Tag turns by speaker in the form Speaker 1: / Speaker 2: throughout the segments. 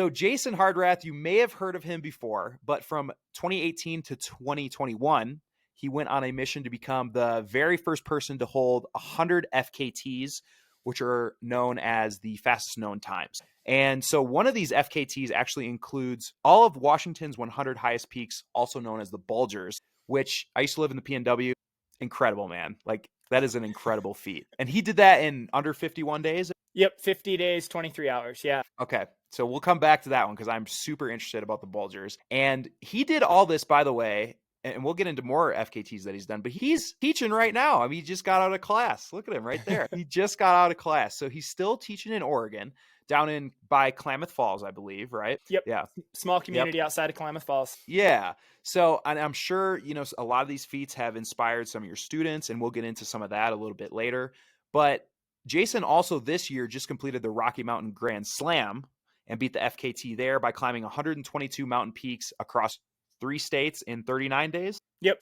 Speaker 1: So Jason Hardrath, you may have heard of him before, but from 2018 to 2021, he went on a mission to become the very first person to hold 100 FKTs, which are known as the fastest known times. And so one of these FKTs actually includes all of Washington's 100 highest peaks, also known as the Bulgers, which I used to live in the PNW. Incredible, man. Like, that is an incredible feat. And he did that in under 51 days.
Speaker 2: Yep. 50 days, 23 hours. Yeah.
Speaker 1: Okay. So we'll come back to that one because I'm super interested about the Bulgers. And he did all this, by the way, and we'll get into more FKTs that he's done, but he's teaching right now. I mean, he just got out of class. Look at him right there. He just got out of class. So he's still teaching in Oregon, down in by Klamath Falls, I believe, right?
Speaker 2: Yep.
Speaker 1: Yeah.
Speaker 2: Small community outside of Klamath Falls.
Speaker 1: Yeah. So, and I'm sure, you know, a lot of these feats have inspired some of your students, and we'll get into some of that a little bit later. But Jason also this year just completed the Rocky Mountain Grand Slam and beat the FKT there by climbing 122 mountain peaks across 3 states in 39 days.
Speaker 2: Yep.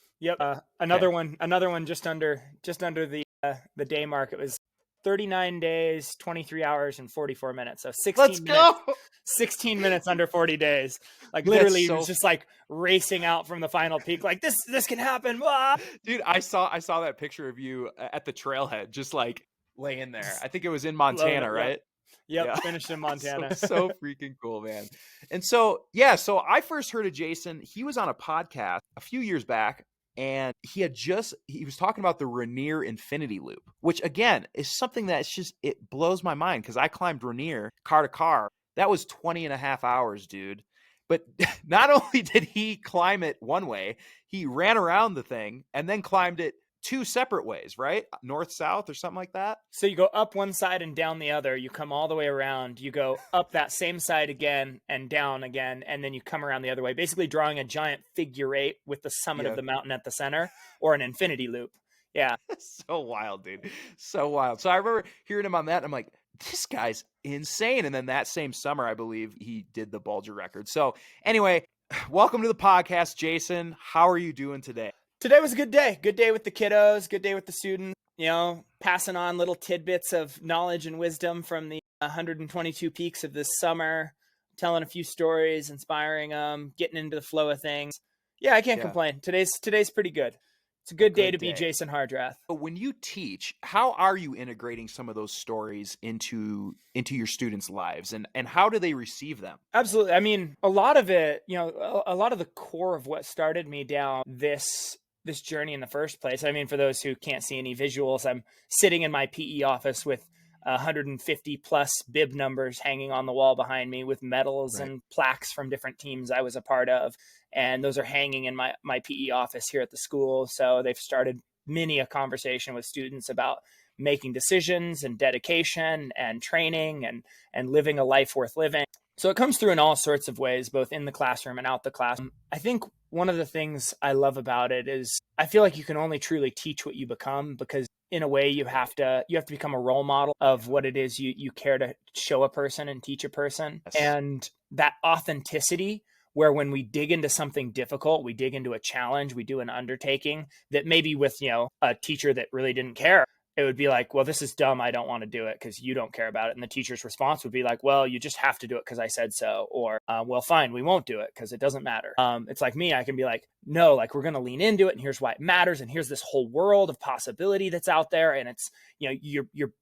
Speaker 2: Another one just under the day mark. It was 39 days, 23 hours, and 44 minutes. So 16 minutes under 40 days. Like literally, he was just like racing out from the final peak. Like this can happen. Ah!
Speaker 1: Dude, I saw that picture of you at the trailhead, just like laying there. I think it was in Montana, right?
Speaker 2: Yep. Yeah. Finished in Montana.
Speaker 1: So freaking cool, man. And so I first heard of Jason. He was on a podcast a few years back, and he was talking about the Rainier Infinity Loop, which again is something that's it blows my mind because I climbed Rainier car to car. That was 20 and a half hours, dude. But not only did he climb it one way, he ran around the thing and then climbed it 2 separate ways, right? North, south, or something like that.
Speaker 2: So you go up one side and down the other. You come all the way around. You go up that same side again and down again. And then you come around the other way, basically drawing a giant figure 8 with the summit of the mountain at the center, or an infinity loop. Yeah.
Speaker 1: So wild, dude. So wild. So I remember hearing him on that, and I'm like, this guy's insane. And then that same summer, I believe he did the Bulger record. So anyway, welcome to the podcast, Jason. How are you doing today?
Speaker 2: Today was a good day. Good day with the kiddos, good day with the students, you know, passing on little tidbits of knowledge and wisdom from the 122 peaks of this summer, telling a few stories, inspiring them, getting into the flow of things. Yeah, I can't complain. Today's pretty good. It's a good day to be Jason Hardrath.
Speaker 1: But when you teach, how are you integrating some of those stories into your students' lives, and how do they receive them?
Speaker 2: Absolutely. I mean, a lot of it, you know, a lot of the core of what started me down this journey in the first place. I mean, for those who can't see any visuals, I'm sitting in my PE office with 150 plus bib numbers hanging on the wall behind me with medals and plaques from different teams I was a part of. And those are hanging in my PE office here at the school. So they've started many a conversation with students about making decisions and dedication and training and living a life worth living. So it comes through in all sorts of ways, both in the classroom and out the classroom. I think one of the things I love about it is I feel like you can only truly teach what you become, because in a way you have to become a role model of what it is you care to show a person and teach a person. Yes. And that authenticity, where when we dig into something difficult, we dig into a challenge, we do an undertaking that maybe with, you know, a teacher that really didn't care, it would be like, well, this is dumb. I don't want to do it because you don't care about it. And the teacher's response would be like, well, you just have to do it because I said so. Or, well, fine, we won't do it because it doesn't matter. It's like me, I can be like, no, like we're going to lean into it. And here's why it matters. And here's this whole world of possibility that's out there. And it's, you know, you're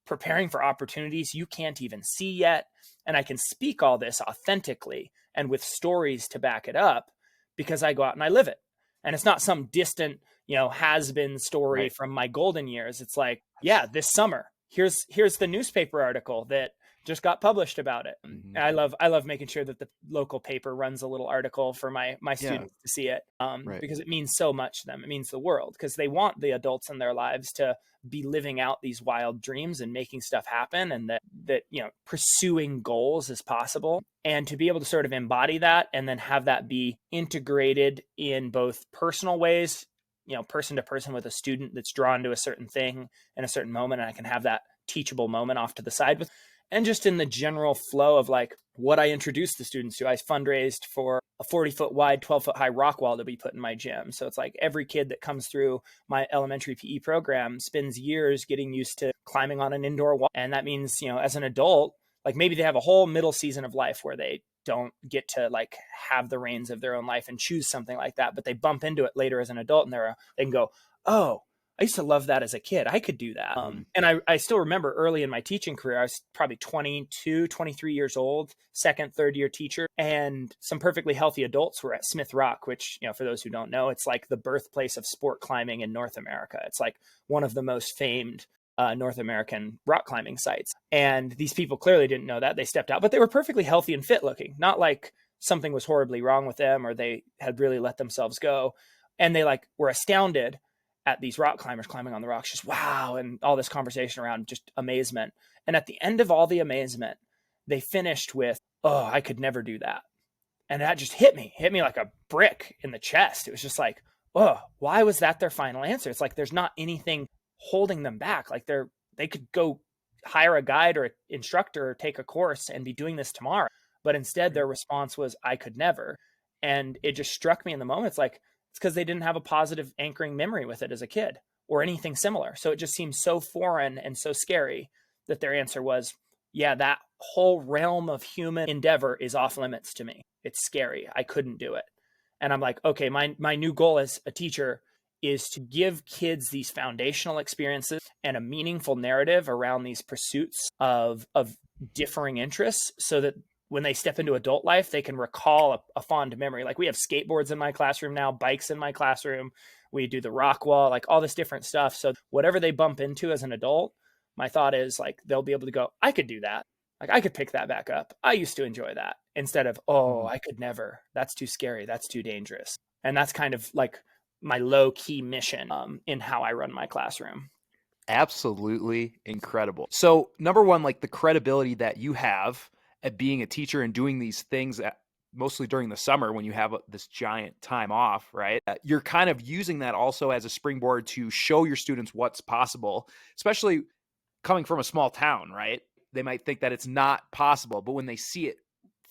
Speaker 2: preparing for opportunities you can't even see yet. And I can speak all this authentically and with stories to back it up because I go out and I live it. And it's not some distant, you know, has-been story from my golden years. It's like, yeah, this summer, here's the newspaper article that just got published about it. Mm-hmm. I love making sure that the local paper runs a little article for my students to see it, because it means so much to them. It means the world, because they want the adults in their lives to be living out these wild dreams and making stuff happen, and that you know, pursuing goals is possible, and to be able to sort of embody that and then have that be integrated in both personal ways, you know, person to person with a student that's drawn to a certain thing in a certain moment, and I can have that teachable moment off to the side with, and just in the general flow of like what I introduced the students to. I fundraised for a 40-foot wide, 12-foot high rock wall to be put in my gym. So it's like every kid that comes through my elementary PE program spends years getting used to climbing on an indoor wall. And that means, you know, as an adult, like maybe they have a whole middle season of life where they don't get to like have the reins of their own life and choose something like that, but they bump into it later as an adult and they can go, oh, I used to love that as a kid. I could do that. And I still remember early in my teaching career, I was probably 22, 23 years old, second, third year teacher. And some perfectly healthy adults were at Smith Rock, which, for those who don't know, it's like the birthplace of sport climbing in North America. It's like one of the most famed North American rock climbing sites. And these people clearly didn't know that. They stepped out, but they were perfectly healthy and fit looking, not like something was horribly wrong with them or they had really let themselves go. And they like were astounded at these rock climbers climbing on the rocks, just wow, and all this conversation around just amazement. And at the end of all the amazement, they finished with, oh, I could never do that. And that just hit me like a brick in the chest. It was just like, oh, why was that their final answer? It's like there's not anything holding them back. Like they could go hire a guide or an instructor or take a course and be doing this tomorrow. But instead their response was, I could never. And it just struck me in the moment. It's like, it's because they didn't have a positive anchoring memory with it as a kid or anything similar. So it just seems so foreign and so scary that their answer was, yeah, that whole realm of human endeavor is off limits to me. It's scary. I couldn't do it. And I'm like, okay, my new goal as a teacher is to give kids these foundational experiences and a meaningful narrative around these pursuits of differing interests so that when they step into adult life, they can recall a fond memory. Like we have skateboards in my classroom now, bikes in my classroom. We do the rock wall, like all this different stuff. So whatever they bump into as an adult, my thought is like, they'll be able to go, I could do that. Like I could pick that back up. I used to enjoy that instead of, oh, I could never. That's too scary. That's too dangerous. And that's kind of like my low key mission in how I run my classroom.
Speaker 1: Absolutely incredible. So number one, like the credibility that you have at being a teacher and doing these things mostly during the summer when you have this giant time off, right? You're kind of using that also as a springboard to show your students what's possible, especially coming from a small town, right? They might think that it's not possible, but when they see it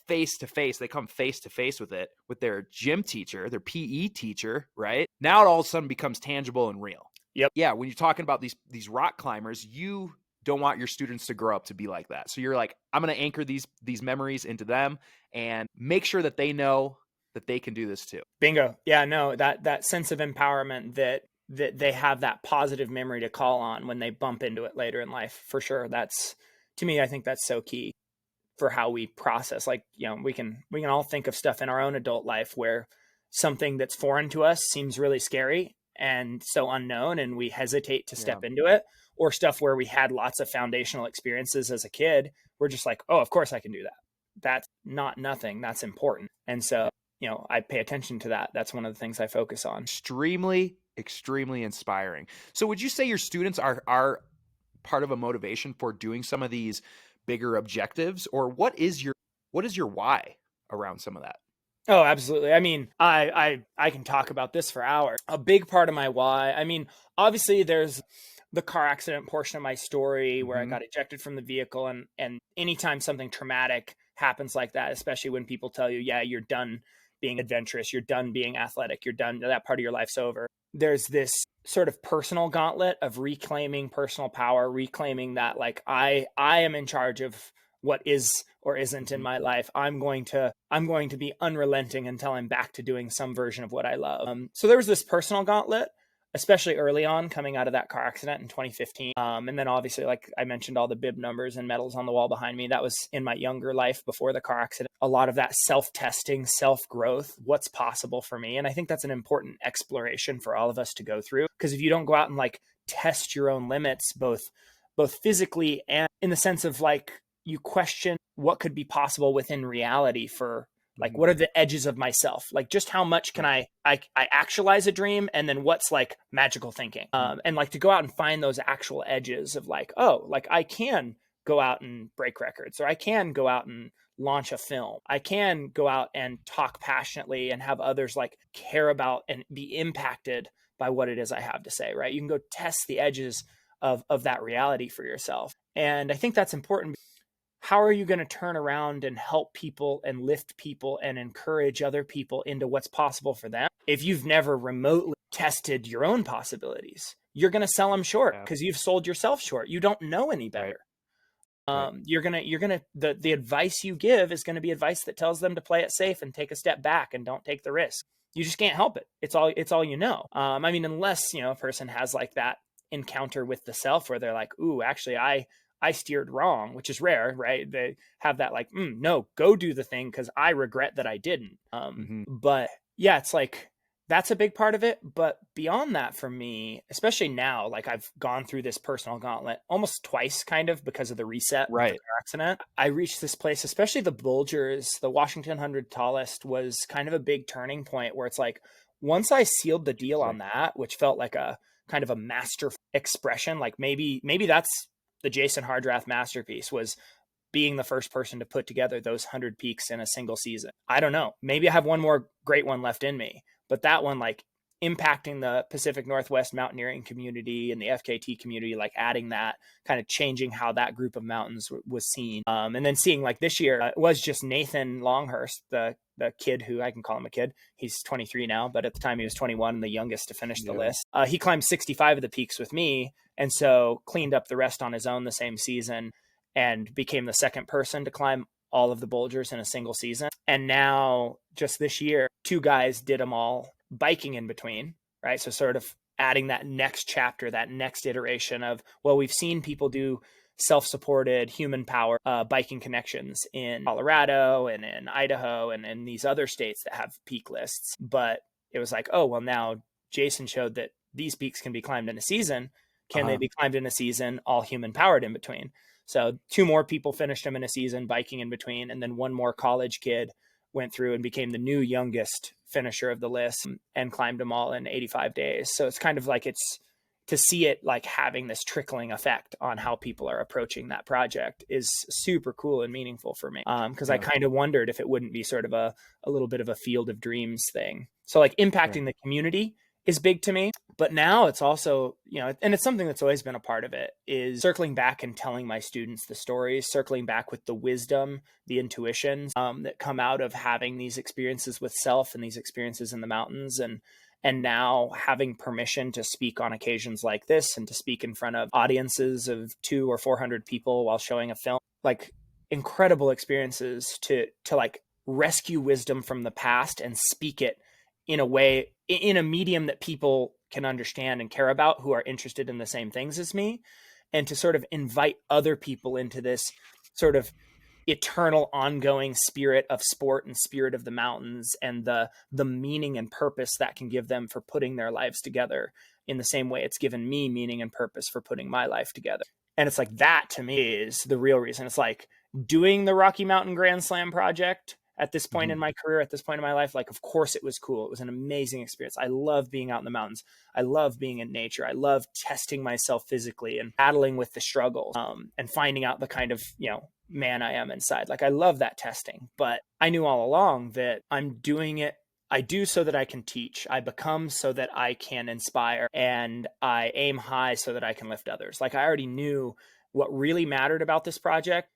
Speaker 1: face to face, they come face to face with it with their gym teacher, their PE teacher, right? Now it all of a sudden becomes tangible and real.
Speaker 2: Yep.
Speaker 1: Yeah, when you're talking about these rock climbers, you don't want your students to grow up to be like that. So you're like, I'm going to anchor these memories into them and make sure that they know that they can do this too.
Speaker 2: Bingo. Yeah, no, that sense of empowerment that they have that positive memory to call on when they bump into it later in life, for sure. That's, to me, I think that's so key for how we process. Like, we can all think of stuff in our own adult life where something that's foreign to us seems really scary and so unknown and we hesitate to step into it, or stuff where we had lots of foundational experiences as a kid. We're just like, oh, of course I can do that. That's not nothing. That's important. And so, I pay attention to that. That's one of the things I focus on.
Speaker 1: Extremely, extremely inspiring. So would you say your students are part of a motivation for doing some of these bigger objectives, or what is your why around some of that?
Speaker 2: Oh, absolutely. I mean, I can talk about this for hours. A big part of my why, I mean, obviously there's the car accident portion of my story where I got ejected from the vehicle. And anytime something traumatic happens like that, especially when people tell you, yeah, you're done being adventurous, you're done being athletic, you're done, that part of your life's over. There's this sort of personal gauntlet of reclaiming personal power, reclaiming that like I am in charge of what is or isn't in my life. I'm going to be unrelenting until I'm back to doing some version of what I love. So there was this personal gauntlet, especially early on coming out of that car accident in 2015. And then obviously, like I mentioned, all the bib numbers and medals on the wall behind me, that was in my younger life before the car accident. A lot of that self-testing, self-growth, what's possible for me. And I think that's an important exploration for all of us to go through, because if you don't go out and like test your own limits, both physically and in the sense of like, you question what could be possible within reality for like, what are the edges of myself? Like just how much can I actualize a dream? And then what's like magical thinking? And like to go out and find those actual edges of like, oh, like I can go out and break records, or I can go out and launch a film. I can go out and talk passionately and have others like care about and be impacted by what it is I have to say, right? You can go test the edges of that reality for yourself. And I think that's important. How are you going to turn around and help people and lift people and encourage other people into what's possible for them if you've never remotely tested your own possibilities? You're going to sell them short because you've sold yourself short. You don't know any better.
Speaker 1: Right.
Speaker 2: The advice you give is going to be advice that tells them to play it safe and take a step back and don't take the risk. You just can't help it. It's all you know. I mean, unless, a person has like that encounter with the self where they're like, ooh, actually, I steered wrong, which is rare, right? They have that like, no, go do the thing because I regret that I didn't.
Speaker 1: Mm-hmm.
Speaker 2: But yeah, it's like that's a big part of it. But beyond that, for me, especially now, like I've gone through this personal gauntlet almost twice, kind of because of the reset with the
Speaker 1: Right.
Speaker 2: car accident. I reached this place, especially the Bulgers, the Washington 100 tallest was kind of a big turning point where it's like, once I sealed the deal on that, which felt like a kind of a master expression, like maybe that's the Jason Hardrath masterpiece, was being the first person to put together those 100 peaks in a single season. I don't know. Maybe I have one more great one left in me, but that one, like impacting the Pacific Northwest mountaineering community and the FKT community, like adding that, kind of changing how that group of mountains was seen. And then seeing like this year, it was just Nathan Longhurst, the kid who, I can call him a kid. He's 23 now, but at the time he was 21 and the youngest to finish the list. He climbed 65 of the peaks with me, and so cleaned up the rest on his own the same season and became the second person to climb all of the Bulgers in a single season. And now, just this year, two guys did them all biking in between, right? So sort of adding that next chapter, that next iteration of, well, we've seen people do self-supported human power biking connections in Colorado and in Idaho and in these other states that have peak lists. But it was like, oh, well, now Jason showed that these peaks can be climbed in a season. Can they be climbed in a season, all human powered in between? So two more people finished them in a season, biking in between. And then one more college kid went through and became the new youngest finisher of the list and climbed them all in 85 days. So it's kind of like, it's to see it like having this trickling effect on how people are approaching that project is super cool and meaningful for me. Cause I kind of wondered if it wouldn't be sort of a little bit of a field of dreams thing. So like impacting the community is big to me. But now it's also, and it's something that's always been a part of it, is circling back and telling my students the stories, circling back with the wisdom, the intuitions that come out of having these experiences with self and these experiences in the mountains. And now having permission to speak on occasions like this and to speak in front of audiences of 200 or 400 people while showing a film, like incredible experiences to like rescue wisdom from the past and speak it in a way, in a medium that people can understand and care about, who are interested in the same things as me, and to sort of invite other people into this sort of eternal ongoing spirit of sport and spirit of the mountains and the meaning and purpose that can give them for putting their lives together in the same way it's given me meaning and purpose for putting my life together. And it's like, that to me is the real reason. It's like doing the Rocky Mountain Grand Slam project at this point in my career, at this point in my life. Like, of course it was cool. It was an amazing experience. I love being out in the mountains. I love being in nature. I love testing myself physically and battling with the struggles, and finding out the kind of, man I am inside. Like, I love that testing, but I knew all along that I'm doing it. I do so that I can teach. I become so that I can inspire, and I aim high so that I can lift others. Like, I already knew what really mattered about this project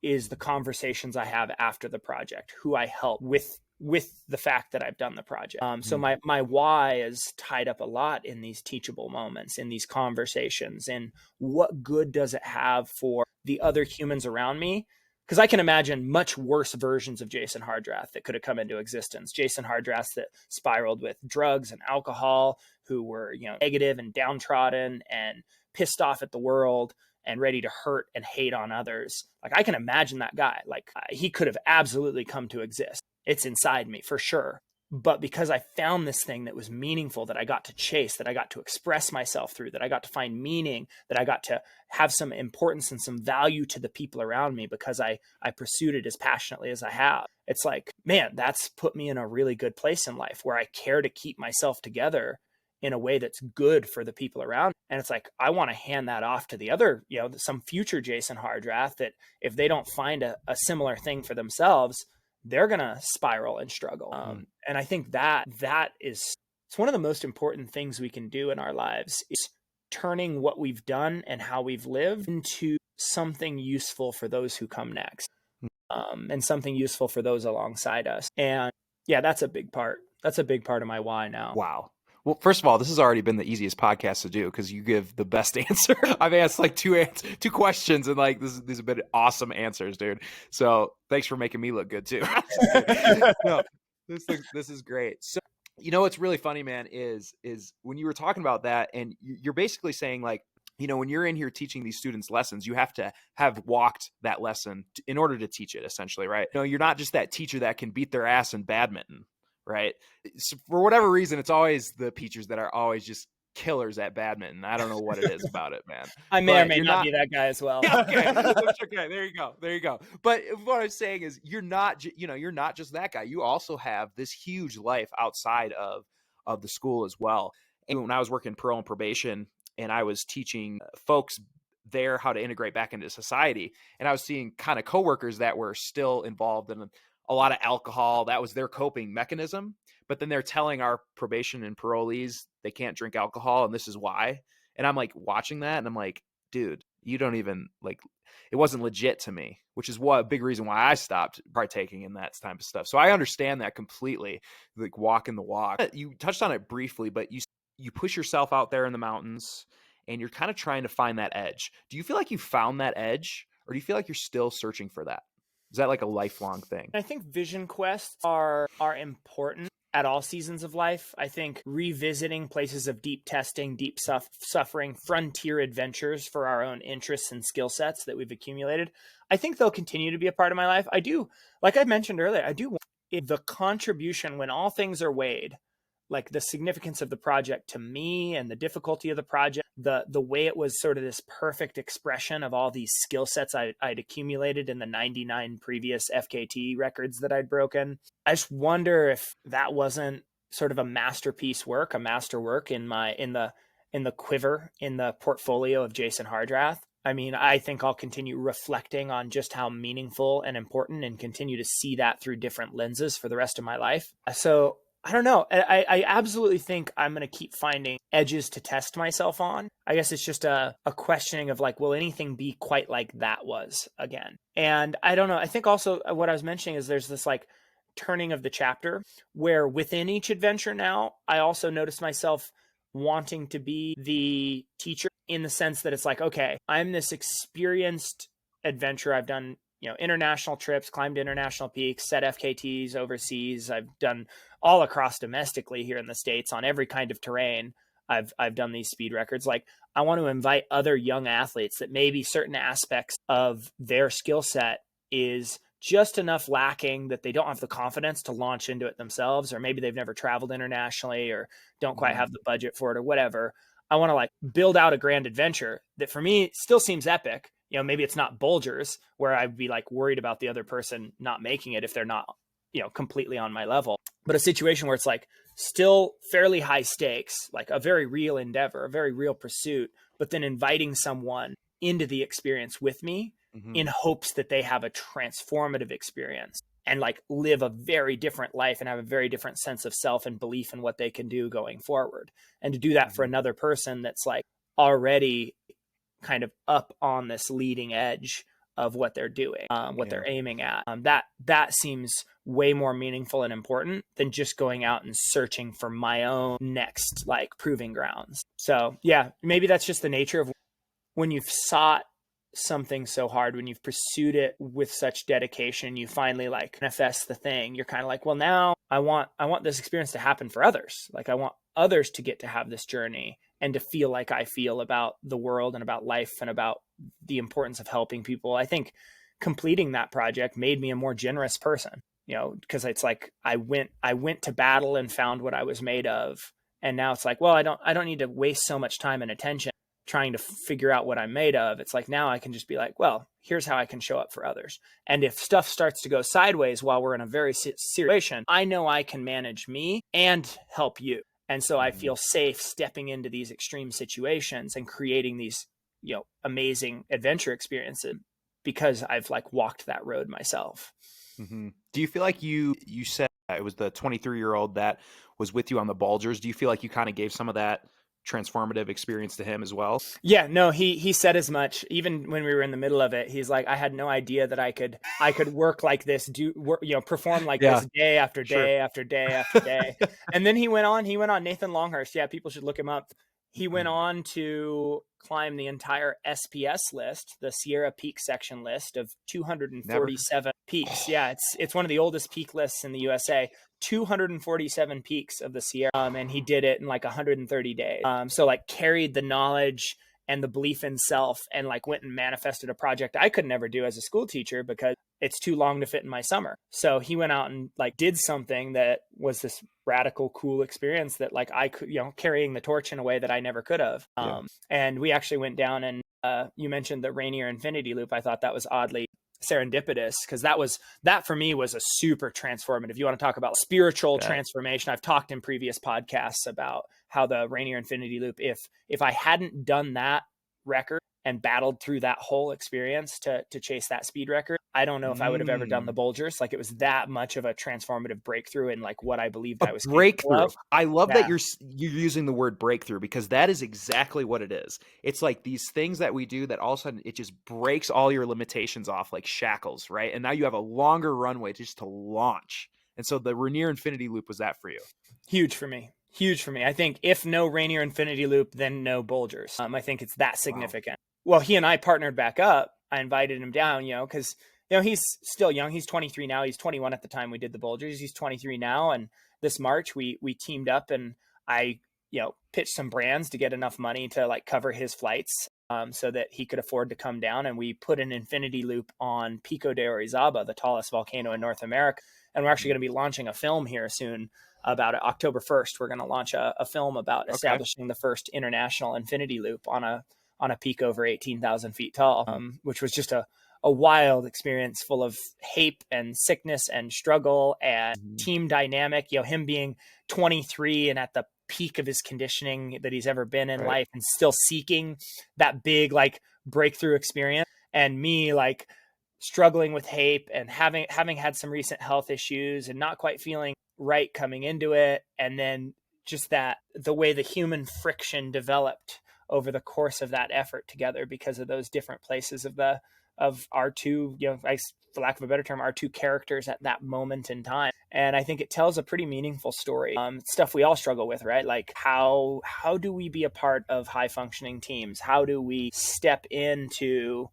Speaker 2: is the conversations I have after the project, who I help with the fact that I've done the project. So my why is tied up a lot in these teachable moments, in these conversations, and what good does it have for the other humans around me? Because I can imagine much worse versions of Jason Hardrath that could have come into existence. Jason Hardrath that spiraled with drugs and alcohol, who were, negative and downtrodden and pissed off at the world and ready to hurt and hate on others. Like, I can imagine that guy. Like, he could have absolutely come to exist. It's inside me for sure. But because I found this thing that was meaningful, that I got to chase, that I got to express myself through, that I got to find meaning, that I got to have some importance and some value to the people around me because I pursued it as passionately as I have. It's like, man, that's put me in a really good place in life where I care to keep myself together in a way that's good for the people around. And it's like, I want to hand that off to the other, some future Jason Hardrath, that if they don't find a similar thing for themselves, they're going to spiral and struggle. And I think that is, it's one of the most important things we can do in our lives, is turning what we've done and how we've lived into something useful for those who come next, and something useful for those alongside us. And yeah, that's a big part. That's a big part of my why now.
Speaker 1: Wow. Well, first of all, this has already been the easiest podcast to do because you give the best answer. I've asked like two questions, and like these have been awesome answers, dude. So thanks for making me look good too. Just kidding. No, this is great. So what's really funny, man, is when you were talking about that, and you're basically saying like, when you're in here teaching these students lessons, you have to have walked that lesson in order to teach it, essentially, right? You're not just that teacher that can beat their ass in badminton, right? So for whatever reason, it's always the teachers that are always just killers at badminton. I don't know what it is about it, man.
Speaker 2: I may or
Speaker 1: But
Speaker 2: may
Speaker 1: you're
Speaker 2: not
Speaker 1: not.
Speaker 2: be that guy as well.
Speaker 1: Yeah, okay, okay. There you go. There you go. But what I'm saying is, you're not. You're not just that guy. You also have this huge life outside of the school as well. And when I was working parole and probation, and I was teaching folks there how to integrate back into society, and I was seeing kind of coworkers that were still involved in a lot of alcohol. That was their coping mechanism. But then they're telling our probation and parolees they can't drink alcohol, and this is why. And I'm like watching that, and I'm like, dude, you don't even like, it wasn't legit to me, which is what a big reason why I stopped partaking in that type of stuff. So I understand that completely, like walking the walk. You touched on it briefly, but you push yourself out there in the mountains, and you're kind of trying to find that edge. Do you feel like you found that edge, or do you feel like you're still searching for that? Is that like a lifelong thing?
Speaker 2: I think vision quests are important at all seasons of life. I think revisiting places of deep testing, deep suffering, frontier adventures for our own interests and skill sets that we've accumulated, I think they'll continue to be a part of my life. I do, like I mentioned earlier, I do want the contribution when all things are weighed, like the significance of the project to me and the difficulty of the project, the way it was sort of this perfect expression of all these skill sets I'd accumulated in the 99 previous FKT records that I'd broken. I just wonder if that wasn't sort of a masterpiece work, a masterwork in the quiver, in the portfolio of Jason Hardrath. I mean, I think I'll continue reflecting on just how meaningful and important, and continue to see that through different lenses for the rest of my life. So I don't know. I absolutely think I'm going to keep finding edges to test myself on. I guess it's just a questioning of like, will anything be quite like that was again? And I don't know. I think also what I was mentioning is there's this like turning of the chapter where within each adventure now, I also notice myself wanting to be the teacher, in the sense that it's like, okay, I'm this experienced adventurer. I've done international trips, climbed international peaks, set FKTs overseas. I've done all across domestically here in the States on every kind of terrain. I've done these speed records. Like, I want to invite other young athletes that maybe certain aspects of their skill set is just enough lacking that they don't have the confidence to launch into it themselves, or maybe they've never traveled internationally or don't quite have the budget for it or whatever. I want to like build out a grand adventure that for me still seems epic. Maybe it's not Bulgers where I'd be like worried about the other person not making it if they're not, completely on my level, but a situation where it's like still fairly high stakes, like a very real endeavor, a very real pursuit, but then inviting someone into the experience with me in hopes that they have a transformative experience and like live a very different life and have a very different sense of self and belief in what they can do going forward. And to do that for another person that's like already kind of up on this leading edge of what they're doing, what they're aiming at. That seems way more meaningful and important than just going out and searching for my own next like proving grounds. So yeah, maybe that's just the nature of when you've sought something so hard, when you've pursued it with such dedication, you finally like manifest the thing. You're kind of like, well, now I want this experience to happen for others. Like, I want others to get to have this journey and to feel like I feel about the world and about life and about the importance of helping people. I think completing that project made me a more generous person, because it's like I went to battle and found what I was made of. And now it's like, well, I don't need to waste so much time and attention trying to figure out what I'm made of. It's like, now I can just be like, well, here's how I can show up for others. And if stuff starts to go sideways while we're in a very situation, I know I can manage me and help you. And so I feel safe stepping into these extreme situations and creating these, amazing adventure experiences because I've like walked that road myself.
Speaker 1: Do you feel like you said it was the 23-year-old that was with you on the Bulgers? Do you feel like you kind of gave some of that transformative experience to him as well.
Speaker 2: Yeah, no, he said as much. Even when we were in the middle of it, he's like, I had no idea that I could work like this, perform like
Speaker 1: Yeah,
Speaker 2: this day after
Speaker 1: sure.
Speaker 2: day after day after day. And then he went on Nathan Longhurst. Yeah, people should look him up. He went on to climb the entire SPS list, the Sierra Peak section list of 247 peaks. Yeah, it's one of the oldest peak lists in the USA. 247 peaks of the Sierra, and he did it in like 130 days. So like carried the knowledge and the belief in self, and like went and manifested a project I could never do as a school teacher because it's too long to fit in my summer. So he went out and like did something that was this radical, cool experience that like I could, carrying the torch in a way that I never could have. And we actually went down and you mentioned the Rainier Infinity Loop. I thought that was oddly serendipitous because that for me was a super transformative. You want to talk about spiritual transformation? I've talked in previous podcasts about how the Rainier Infinity Loop, if I hadn't done that record and battled through that whole experience to chase that speed record, I don't know if I would have ever done the Bulgers. Like, it was that much of a transformative breakthrough in like what I believed I was capable of.
Speaker 1: I love that you're using the word breakthrough, because that is exactly what it is. It's like these things that we do that all of a sudden it just breaks all your limitations off like shackles, right? And now you have a longer runway just to launch. And so the Rainier Infinity Loop was that for you?
Speaker 2: Huge for me. I think if no Rainier Infinity Loop, then no Bulgers. I think it's that significant. Wow. Well, he and I partnered back up. I invited him down, because he's still young. He's 23 now. He's 21 at the time we did the Bulgers. He's 23 now. And this March we teamed up, and I, pitched some brands to get enough money to like cover his flights, so that he could afford to come down. And we put an infinity loop on Pico de Orizaba, the tallest volcano in North America. And we're actually going to be launching a film here soon about it. October 1st, we're going to launch a film about establishing the first international infinity loop on a peak over 18,000 feet tall, which was just a wild experience full of hate and sickness and struggle and team dynamic. Him being 23 and at the peak of his conditioning that he's ever been in life, and still seeking that big like breakthrough experience, and me like struggling with hate and having had some recent health issues and not quite feeling right coming into it. And then just the way the human friction developed over the course of that effort together, because of those different places of our two, for lack of a better term, our two characters at that moment in time. And I think it tells a pretty meaningful story. Stuff we all struggle with, right? Like how do we be a part of high functioning teams? How do we step into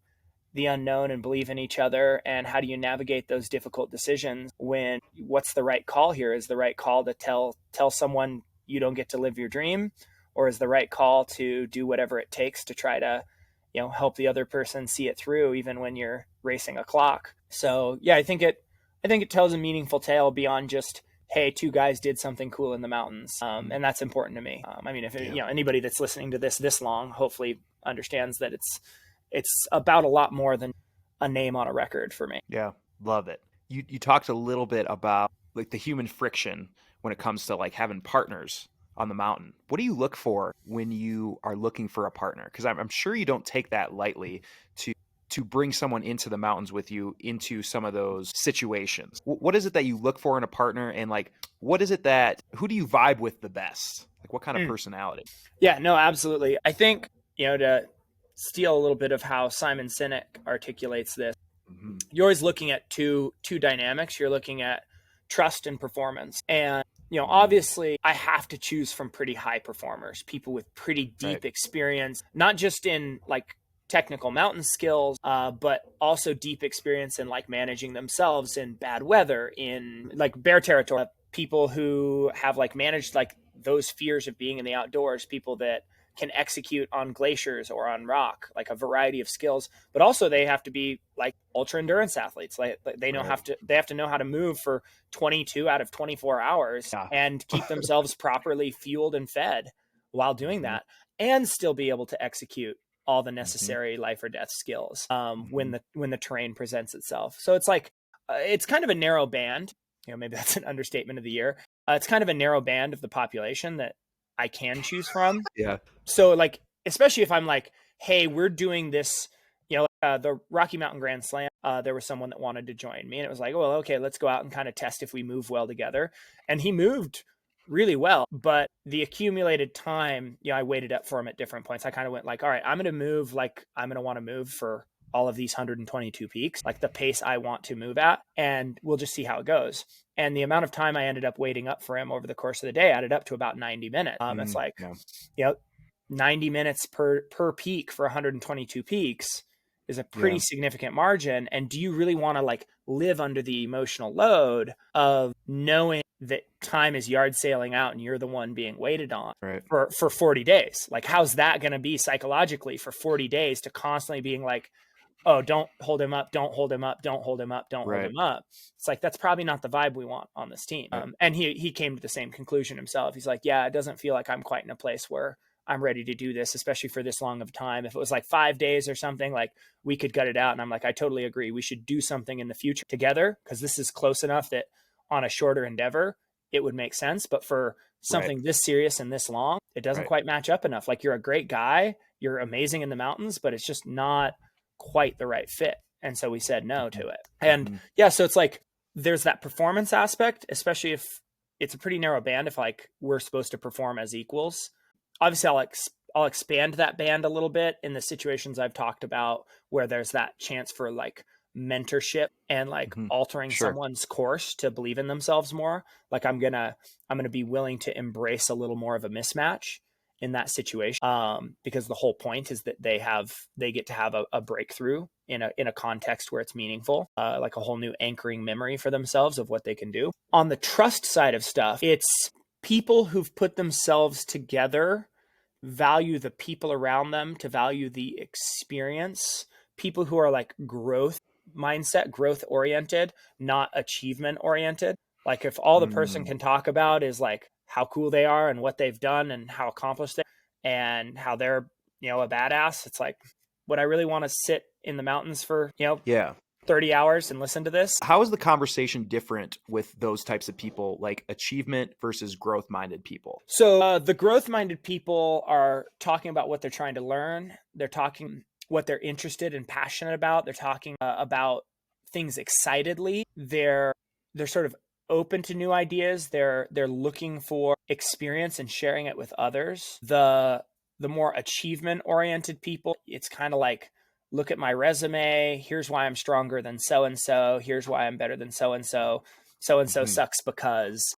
Speaker 2: the unknown and believe in each other? And how do you navigate those difficult decisions when what's the right call here? Is the right call to tell someone you don't get to live your dream, or is the right call to do whatever it takes to try to help the other person see it through, even when you're racing a clock? So yeah, I think it tells a meaningful tale beyond just, hey, two guys did something cool in the mountains. And that's important to me. I mean, if anybody that's listening to this long, hopefully understands that it's about a lot more than a name on a record for me.
Speaker 1: Yeah. Love it. You talked a little bit about like the human friction when it comes to like having partners on the mountain. What do you look for when you are looking for a partner? Because I'm sure you don't take that lightly to bring someone into the mountains with you into some of those situations. What is it that you look for in a partner, and like who do you vibe with the best? Like what kind of personality?
Speaker 2: Yeah, no, absolutely. I think, to steal a little bit of how Simon Sinek articulates this, you're always looking at two dynamics. You're looking at trust and performance. And obviously I have to choose from pretty high performers, people with pretty deep experience, not just in like technical mountain skills, but also deep experience in like managing themselves in bad weather, in like bear territory, people who have like managed like those fears of being in the outdoors, people that can execute on glaciers or on rock, like a variety of skills. But also they have to be like ultra endurance athletes. Like they have to know how to move for 22 out of 24 hours and keep themselves properly fueled and fed while doing that, and still be able to execute all the necessary life or death skills when the terrain presents itself. So it's like it's kind of a narrow band. Maybe that's an understatement of the year. It's kind of a narrow band of the population that I can choose from.
Speaker 1: Yeah.
Speaker 2: So like, especially if I'm like, hey, we're doing this, the Rocky Mountain Grand Slam, there was someone that wanted to join me, and it was like, well, okay, let's go out and kind of test if we move well together. And he moved really well, but the accumulated time, I waited up for him at different points. I kind of went like, all right, I'm going to move like I'm going to want to move for all of these 122 peaks, like the pace I want to move at, and we'll just see how it goes. And the amount of time I ended up waiting up for him over the course of the day added up to about 90 minutes. It's like,
Speaker 1: yeah.
Speaker 2: 90 minutes per peak for 122 peaks is a pretty significant margin. And do you really want to like live under the emotional load of knowing that time is yard sailing out and you're the one being waited on for 40 days? Like, how's that going to be psychologically for 40 days to constantly being like, oh, don't hold him up, don't hold him up, don't hold him up, don't hold him up. It's like, that's probably not the vibe we want on this team. And he came to the same conclusion himself. He's like, yeah, it doesn't feel like I'm quite in a place where I'm ready to do this, especially for this long of time. If it was like 5 days or something, like we could gut it out. And I'm like, I totally agree. We should do something in the future together, because this is close enough that on a shorter endeavor, it would make sense. But for something this serious and this long, it doesn't quite match up enough. Like, you're a great guy, you're amazing in the mountains, but it's just not quite the right fit. And so we said no to it. And so it's like, there's that performance aspect, especially if it's a pretty narrow band, if like we're supposed to perform as equals. Obviously I'll expand that band a little bit in the situations I've talked about where there's that chance for like mentorship and like altering someone's course to believe in themselves more. Like I'm going to be willing to embrace a little more of a mismatch in that situation. Because the whole point is that they get to have a breakthrough in a context where it's meaningful, like a whole new anchoring memory for themselves of what they can do. On the trust side of stuff, it's people who've put themselves together, value the people around them, to value the experience, people who are like growth mindset, growth oriented, not achievement oriented. Like, if all the person can talk about is like how cool they are and what they've done and how accomplished they are and how they're, a badass, it's like, would I really want to sit in the mountains for, 30 hours and listen to this?
Speaker 1: How is the conversation different with those types of people, like achievement versus growth-minded people?
Speaker 2: So the growth-minded people are talking about what they're trying to learn. They're talking what they're interested and passionate about. They're talking about things excitedly. They're sort of open to new ideas. They're looking for experience and sharing it with others. The more achievement-oriented people, it's kind of like, look at my resume. Here's why I'm stronger than so-and-so. Here's why I'm better than so-and-so. So-and-so sucks because,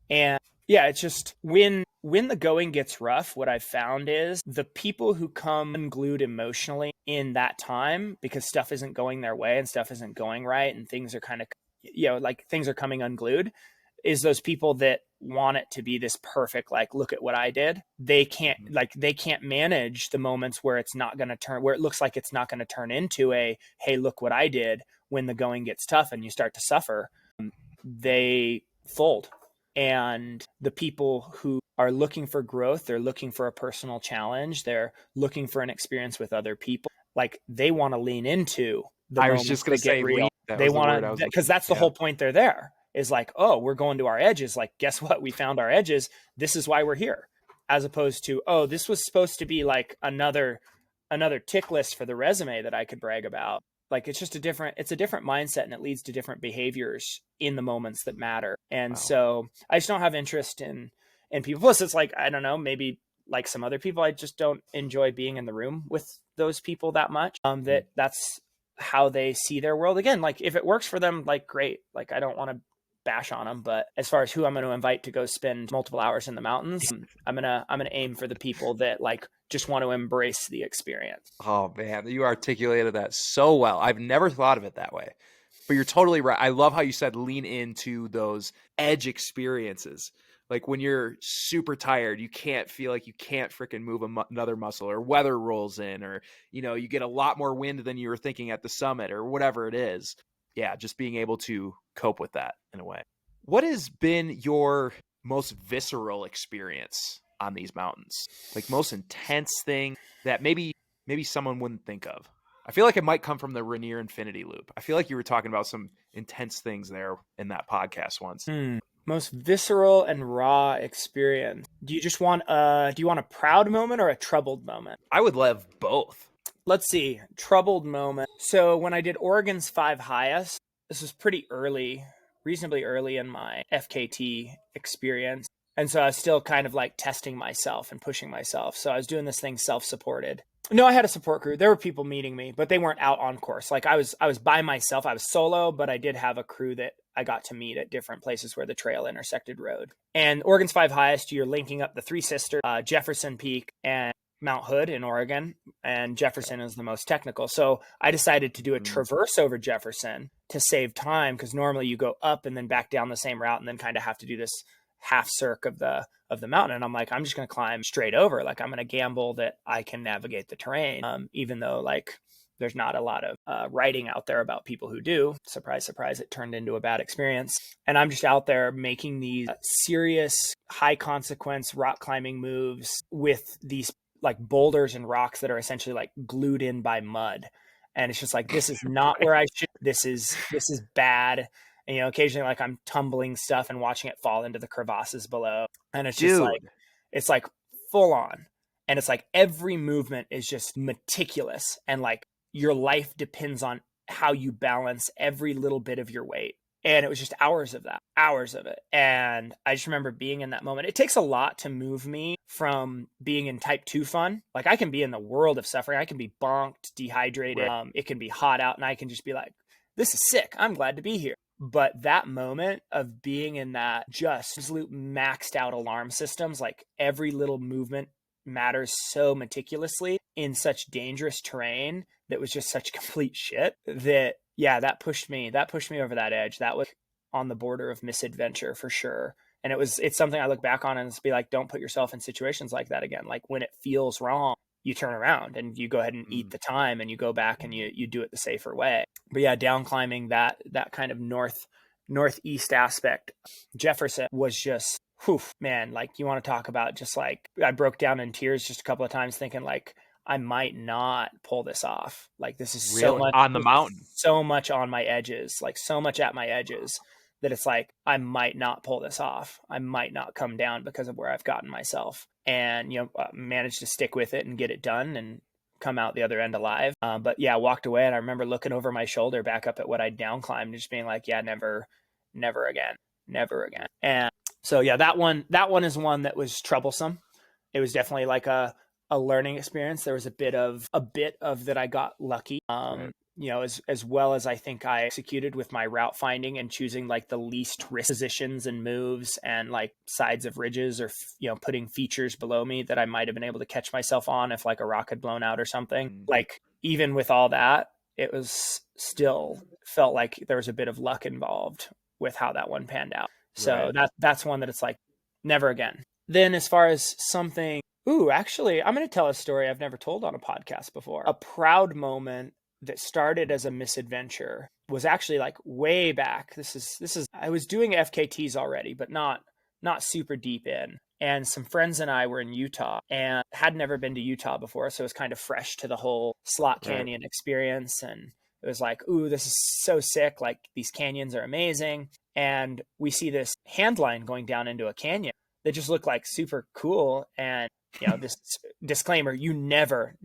Speaker 2: and yeah, it's just when the going gets rough, what I've found is the people who come unglued emotionally in that time because stuff isn't going their way and stuff isn't going right and things are kind of, like things are coming unglued, is those people that want it to be this perfect, like, look at what I did. They can't manage the moments where it's not going to turn, where it looks like it's not going to turn into a, hey, look what I did, when the going gets tough and you start to suffer. They fold. And the people who are looking for growth, they're looking for a personal challenge, they're looking for an experience with other people, like they want to lean into the
Speaker 1: I was just going to say
Speaker 2: real. They want to, because that's the whole point. They're there is like, oh, we're going to our edges. Like, guess what? We found our edges. This is why we're here. As opposed to, oh, this was supposed to be like another tick list for the resume that I could brag about. Like, it's just a different mindset, and it leads to different behaviors in the moments that matter. And so I just don't have interest in people. Plus it's like, I don't know, maybe like some other people, I just don't enjoy being in the room with those people that much. That's how they see their world. Again, like if it works for them, like great. Like I don't want to bash on them, but as far as who I'm going to invite to go spend multiple hours in the mountains, I'm going to aim for the people that like just want to embrace the experience.
Speaker 1: Oh man, you articulated that so well. I've never thought of it that way, but you're totally right. I love how you said lean into those edge experiences. Like when you're super tired, you can't feel like you can't freaking move another muscle, or weather rolls in, or, you get a lot more wind than you were thinking at the summit, or whatever it is. Yeah, just being able to cope with that in a way. What has been your most visceral experience on these mountains? Like most intense thing that maybe someone wouldn't think of? I feel like it might come from the Rainier Infinity Loop. I feel like you were talking about some intense things there in that podcast once.
Speaker 2: Most visceral and raw experience. Do you want a proud moment or a troubled moment?
Speaker 1: I would love both.
Speaker 2: Let's see. Troubled moment. So when I did Oregon's 5 highest, this was pretty early, reasonably early in my FKT experience. And so I was still kind of like testing myself and pushing myself. So I was doing this thing self-supported. No, I had a support crew. There were people meeting me, but they weren't out on course. Like I was by myself. I was solo, but I did have a crew that I got to meet at different places where the trail intersected road. And Oregon's 5 highest, you're linking up the Three Sisters, Jefferson Peak, and Mount Hood in Oregon, and Jefferson is the most technical. So I decided to do a traverse over Jefferson to save time, because normally you go up and then back down the same route and then kind of have to do this half circ of the mountain. And I'm like, I'm just going to climb straight over. Like I'm going to gamble that I can navigate the terrain, even though like there's not a lot of writing out there about people who do. Surprise, surprise, it turned into a bad experience. And I'm just out there making these serious high consequence rock climbing moves with these like boulders and rocks that are essentially like glued in by mud. And it's just like, this is not where I should, this is bad. And, occasionally like I'm tumbling stuff and watching it fall into the crevasses below. And it's just like, it's like full on. And it's like every movement is just meticulous. And like your life depends on how you balance every little bit of your weight. And it was just hours of it. And I just remember being in that moment. It takes a lot to move me from being in type 2 fun. Like I can be in the world of suffering. I can be bonked, dehydrated. Right. It can be hot out and I can just be like, this is sick. I'm glad to be here. But that moment of being in that just absolute maxed out alarm systems, like every little movement matters so meticulously in such dangerous terrain that was just such complete shit that, yeah, that pushed me over that edge. That was on the border of misadventure for sure. And it's something I look back on and it's be like, don't put yourself in situations like that again. Like when it feels wrong, you turn around and you go ahead and eat the time and you go back and you do it the safer way. But yeah, down climbing that kind of northeast aspect, Jefferson was just, whew, man, like you want to talk about just like, I broke down in tears just a couple of times thinking like, I might not pull this off. Like this is
Speaker 1: really? So much on the mountain,
Speaker 2: so much on my edges, like so much at my edges that it's like, I might not pull this off. I might not come down because of where I've gotten myself, and, managed to stick with it and get it done and come out the other end alive. But yeah, walked away. And I remember looking over my shoulder back up at what I'd down climbed and just being like, yeah, never again. And so, yeah, that one is one that was troublesome. It was definitely like a learning experience. There was a bit of that I got lucky. Right. As well as I think I executed with my route finding and choosing like the least risk positions and moves and like sides of ridges or, putting features below me that I might have been able to catch myself on if like a rock had blown out or something. Like even with all that, it was still felt like there was a bit of luck involved with how that one panned out. So right. That's one that it's like never again. Then as far as something, actually, I'm going to tell a story I've never told on a podcast before. A proud moment that started as a misadventure was actually like way back. This is I was doing FKTs already, but not super deep in. And some friends and I were in Utah and had never been to Utah before. So it was kind of fresh to the whole Slot Canyon experience. And it was like, this is so sick. Like these canyons are amazing. And we see this hand line going down into a canyon that just looked like super cool. And this disclaimer, you never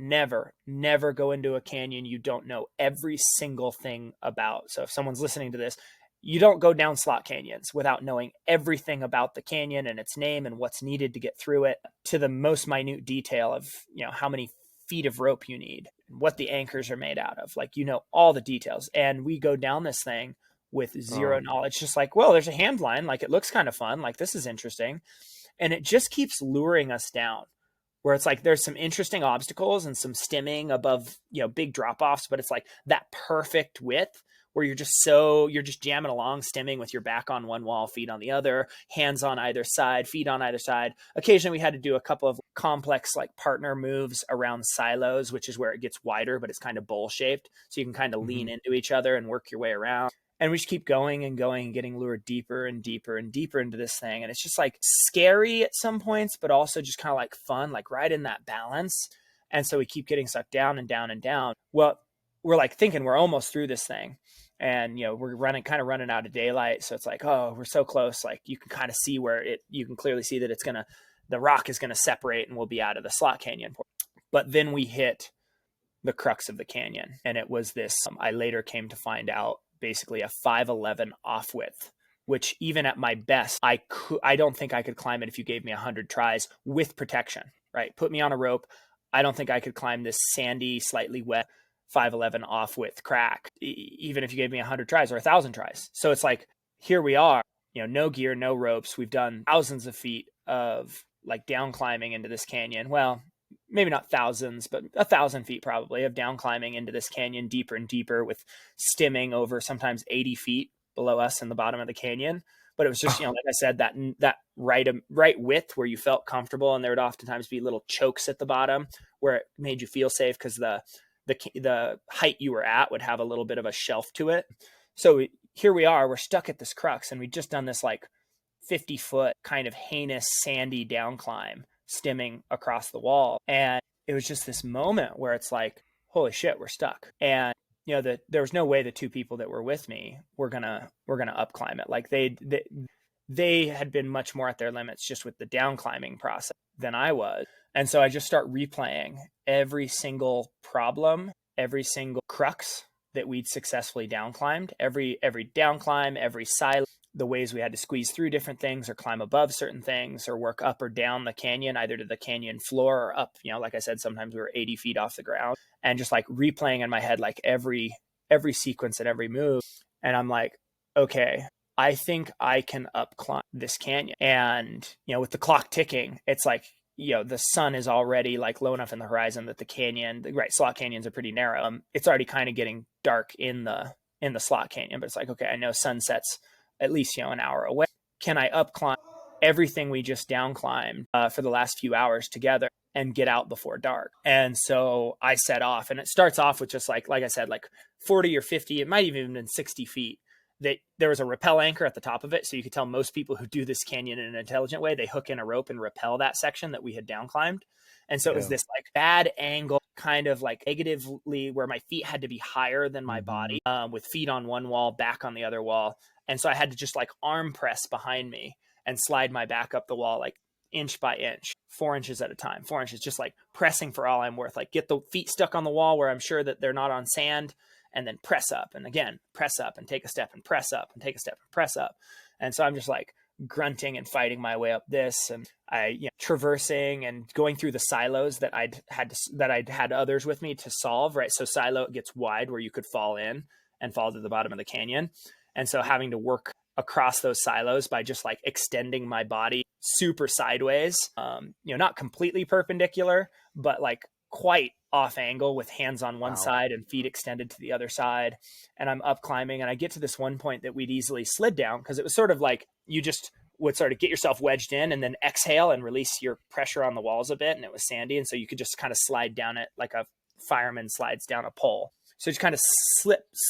Speaker 2: go into a canyon you don't know every single thing about. So if someone's listening to this, you don't go down slot canyons without knowing everything about the canyon and its name and what's needed to get through it to the most minute detail of, how many feet of rope you need, what the anchors are made out of, like, all the details. And we go down this thing with zero knowledge, just like, well, there's a hand line. Like it looks kind of fun. Like this is interesting. And it just keeps luring us down, where it's like there's some interesting obstacles and some stimming above, big drop-offs, but it's like that perfect width where you're just jamming along, stimming with your back on one wall, feet on the other, hands on either side, feet on either side. Occasionally we had to do a couple of complex like partner moves around silos, which is where it gets wider, but it's kind of bowl shaped. So you can kind of lean into each other and work your way around. And we just keep going and going and getting lured deeper and deeper and deeper into this thing. And it's just like scary at some points, but also just kind of like fun, like right in that balance. And so we keep getting sucked down and down and down. Well, we're like thinking we're almost through this thing. And, we're running out of daylight. So it's like, we're so close. Like you can kind of see you can clearly see that the rock is going to separate and we'll be out of the slot canyon. But then we hit the crux of the canyon. And it was this, I later came to find out, basically a 5'11" off width which even at my best, I don't think I could climb it if you gave me 100 tries with protection, right? Put me on a rope. I don't think I could climb this sandy, slightly wet 511 off width crack, even if you gave me 100 tries or 1,000 tries. So it's like, here we are, no gear, no ropes. We've done thousands of feet of like down climbing into this canyon. Well, maybe not thousands, but 1,000 feet probably of down climbing into this canyon deeper and deeper, with stimming over sometimes 80 feet below us in the bottom of the canyon. But it was just, like I said, that right width where you felt comfortable, and there would oftentimes be little chokes at the bottom where it made you feel safe because the height you were at would have a little bit of a shelf to it. So here we are, we're stuck at this crux, and we'd just done this like 50-foot kind of heinous sandy down climb, stimming across the wall. And it was just this moment where it's like, holy shit, we're stuck. And there was no way the two people that were with me were gonna up climb it. Like they had been much more at their limits just with the down climbing process than I was. And so I just start replaying every single problem, every single crux that we'd successfully down climbed, every down climb, every silo, the ways we had to squeeze through different things or climb above certain things or work up or down the canyon, either to the canyon floor or up, like I said, sometimes we were 80 feet off the ground, and just like replaying in my head, like every sequence and every move. And I'm like, okay, I think I can up climb this canyon. And, with the clock ticking, it's like, the sun is already like low enough in the horizon that the canyon, right, slot canyons are pretty narrow. It's already kind of getting dark in the slot canyon, but it's like, okay, I know sunsets at least, an hour away. Can I up climb everything we just down climbed for the last few hours together and get out before dark? And so I set off, and it starts off with just like I said, like 40 or 50, it might even have been 60 feet. That there was a rappel anchor at the top of it. So you could tell most people who do this canyon in an intelligent way, they hook in a rope and rappel that section that we had down climbed. And so it was this like bad angle, kind of like negatively, where my feet had to be higher than my body, with feet on one wall, back on the other wall. And so I had to just like arm press behind me and slide my back up the wall, like inch by inch, 4 inches at a time, 4 inches, just like pressing for all I'm worth, like get the feet stuck on the wall where I'm sure that they're not on sand, and then press up, and again, press up and take a step and press up and take a step and press up. And so I'm just like grunting and fighting my way up this, and traversing and going through the silos that I'd had others with me to solve, right? So silo gets wide where you could fall in and fall to the bottom of the canyon. And so having to work across those silos by just like extending my body super sideways, not completely perpendicular, but like quite off angle with hands on one side and feet extended to the other side. And I'm up climbing, and I get to this one point that we'd easily slid down, because it was sort of like you just would sort of get yourself wedged in and then exhale and release your pressure on the walls a bit. And it was sandy. And so you could just kind of slide down it like a fireman slides down a pole. So just kind of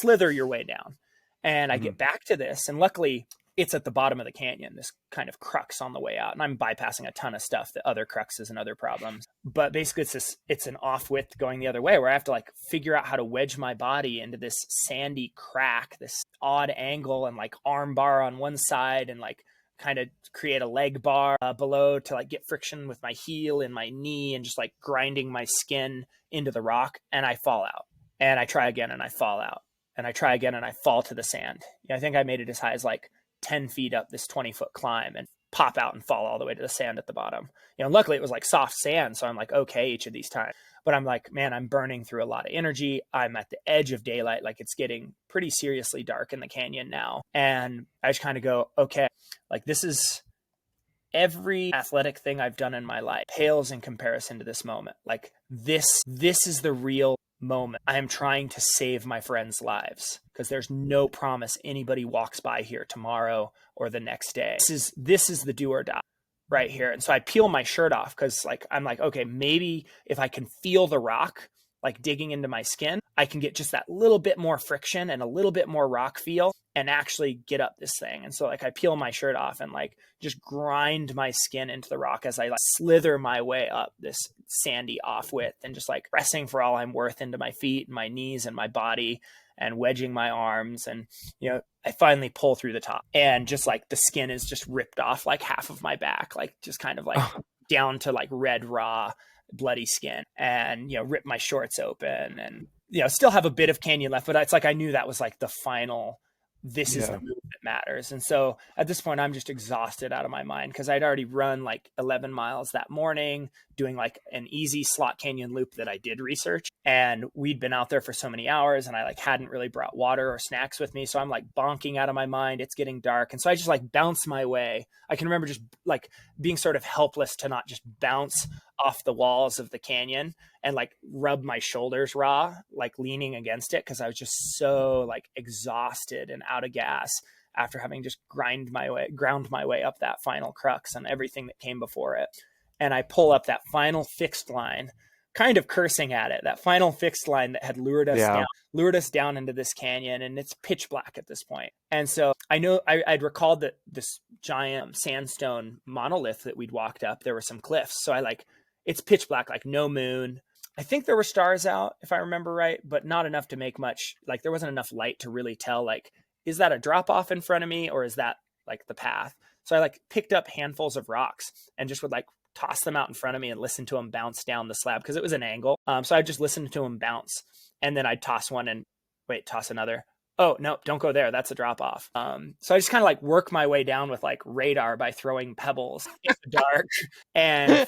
Speaker 2: slither your way down. And I get back to this, and luckily it's at the bottom of the canyon, this kind of crux on the way out. And I'm bypassing a ton of stuff, the other cruxes and other problems. But basically it's an off width going the other way, where I have to like figure out how to wedge my body into this sandy crack, this odd angle, and like arm bar on one side, and like kind of create a leg bar below to like get friction with my heel and my knee, and just like grinding my skin into the rock. And I fall out, and I try again, and I fall out, and I try again, and I fall to the sand. I think I made it as high as like 10 feet up this 20-foot climb and pop out and fall all the way to the sand at the bottom. Luckily it was like soft sand, so I'm like, okay, each of these times. But I'm like, man, I'm burning through a lot of energy. I'm at the edge of daylight. Like it's getting pretty seriously dark in the canyon now. And I just kind of go, okay, like this is every athletic thing I've done in my life pales in comparison to this moment. Like this is the real moment. I am trying to save my friends' lives, because there's no promise anybody walks by here tomorrow or the next day. This is the do or die right here. And so I peel my shirt off, because like I'm like, okay, maybe if I can feel the rock like digging into my skin, I can get just that little bit more friction and a little bit more rock feel and actually get up this thing. And so like I peel my shirt off and like just grind my skin into the rock as I like slither my way up this sandy off width, and just like pressing for all I'm worth into my feet and my knees and my body, and wedging my arms. And, I finally pull through the top, and just like the skin is just ripped off like half of my back, like just kind of like down to like red, raw, bloody skin, and, rip my shorts open, and, still have a bit of canyon left, but it's like, I knew that was like the final, this is the move that matters. And so at this point, I'm just exhausted out of my mind because I'd already run like 11 miles that morning, doing like an easy slot canyon loop that I did research. And we'd been out there for so many hours, and I like hadn't really brought water or snacks with me. So I'm like bonking out of my mind. It's getting dark. And so I just like bounce my way. I can remember just like being sort of helpless to not just bounce off the walls of the canyon and like rub my shoulders raw, like leaning against it, because I was just so like exhausted and out of gas after having just ground my way up that final crux and everything that came before it. And I pull up that final fixed line, kind of cursing at it, that final fixed line that had lured us down into this canyon, and it's pitch black at this point. And so I know I'd recalled that this giant sandstone monolith that we'd walked up, there were some cliffs. So it's pitch black, like no moon. I think there were stars out, if I remember right, but not enough to make much, like there wasn't enough light to really tell, like, is that a drop off in front of me, or is that like the path? So I like picked up handfuls of rocks and just would like toss them out in front of me and listen to them bounce down the slab because it was an angle. So I just listened to them bounce, and then I'd toss one and toss another. Oh, no, don't go there. That's a drop off. So I just kind of like work my way down with like radar by throwing pebbles in the dark, and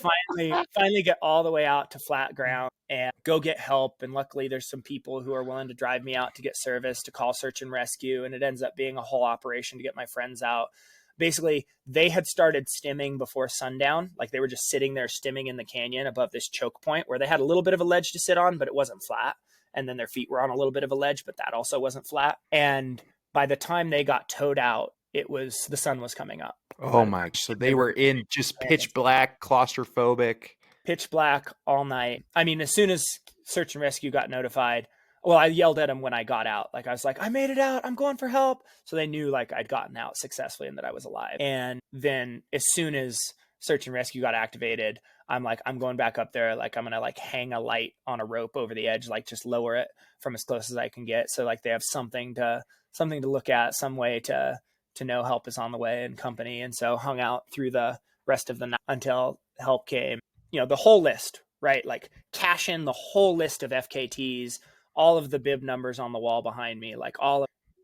Speaker 2: finally get all the way out to flat ground and go get help. And luckily there's some people who are willing to drive me out to get service, to call search and rescue. And it ends up being a whole operation to get my friends out. Basically, they had started stimming before sundown. Like they were just sitting there stimming in the canyon above this choke point where they had a little bit of a ledge to sit on, but it wasn't flat. And then their feet were on a little bit of a ledge, but that also wasn't flat. And by the time they got towed out, the sun was coming up.
Speaker 1: Oh my! So they were in just pitch black, claustrophobic.
Speaker 2: Pitch black all night. I mean, as soon as search and rescue got notified, well, I yelled at them when I got out. Like I was like, I made it out. I'm going for help. So they knew like I'd gotten out successfully and that I was alive. And then as soon as search and rescue got activated, I'm like, I'm going back up there. Like I'm going to like hang a light on a rope over the edge, like just lower it from as close as I can get. So like they have something to look at, some way to know help is on the way and company. And so hung out through the rest of the night until help came. You know, the whole list, right? Like cash in the whole list of FKTs, all of the bib numbers on the wall behind me, like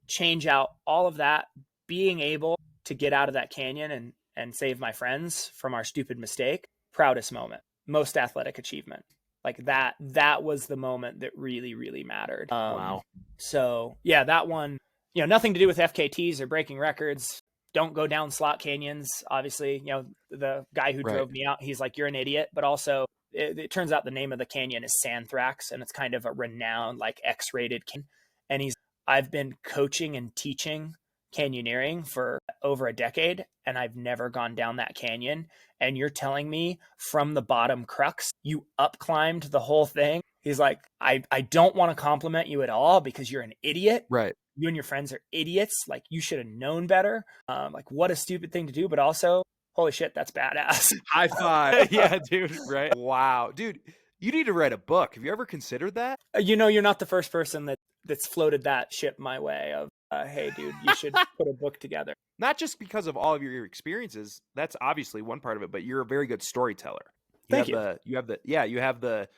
Speaker 2: change out all of that, being able to get out of that canyon and save my friends from our stupid mistake. Proudest moment, most athletic achievement. Like that was the moment that really, really mattered.
Speaker 1: Wow.
Speaker 2: So yeah, that one, you know, nothing to do with FKTs or breaking records. Don't go down slot canyons. Obviously, you know, the guy who drove me out, he's like, you're an idiot. But also it turns out the name of the canyon is Santhrax, and it's kind of a renowned, like X-rated canyon. And I've been coaching and teaching canyoneering for over a decade, and I've never gone down that canyon. And you're telling me from the bottom crux, you up climbed the whole thing? He's like, I don't want to compliment you at all because you're an idiot.
Speaker 1: Right.
Speaker 2: You and your friends are idiots. Like you should have known better. Like what a stupid thing to do, but also, holy shit, that's badass.
Speaker 1: High five. Yeah, dude. Right. Wow. Dude, you need to write a book. Have you ever considered that?
Speaker 2: You know, you're not the first person that's floated that ship my way of, hey, dude, you should put a book together.
Speaker 1: Not just because of all of your experiences. That's obviously one part of it, but you're a very good storyteller.
Speaker 2: Thank you.
Speaker 1: You have the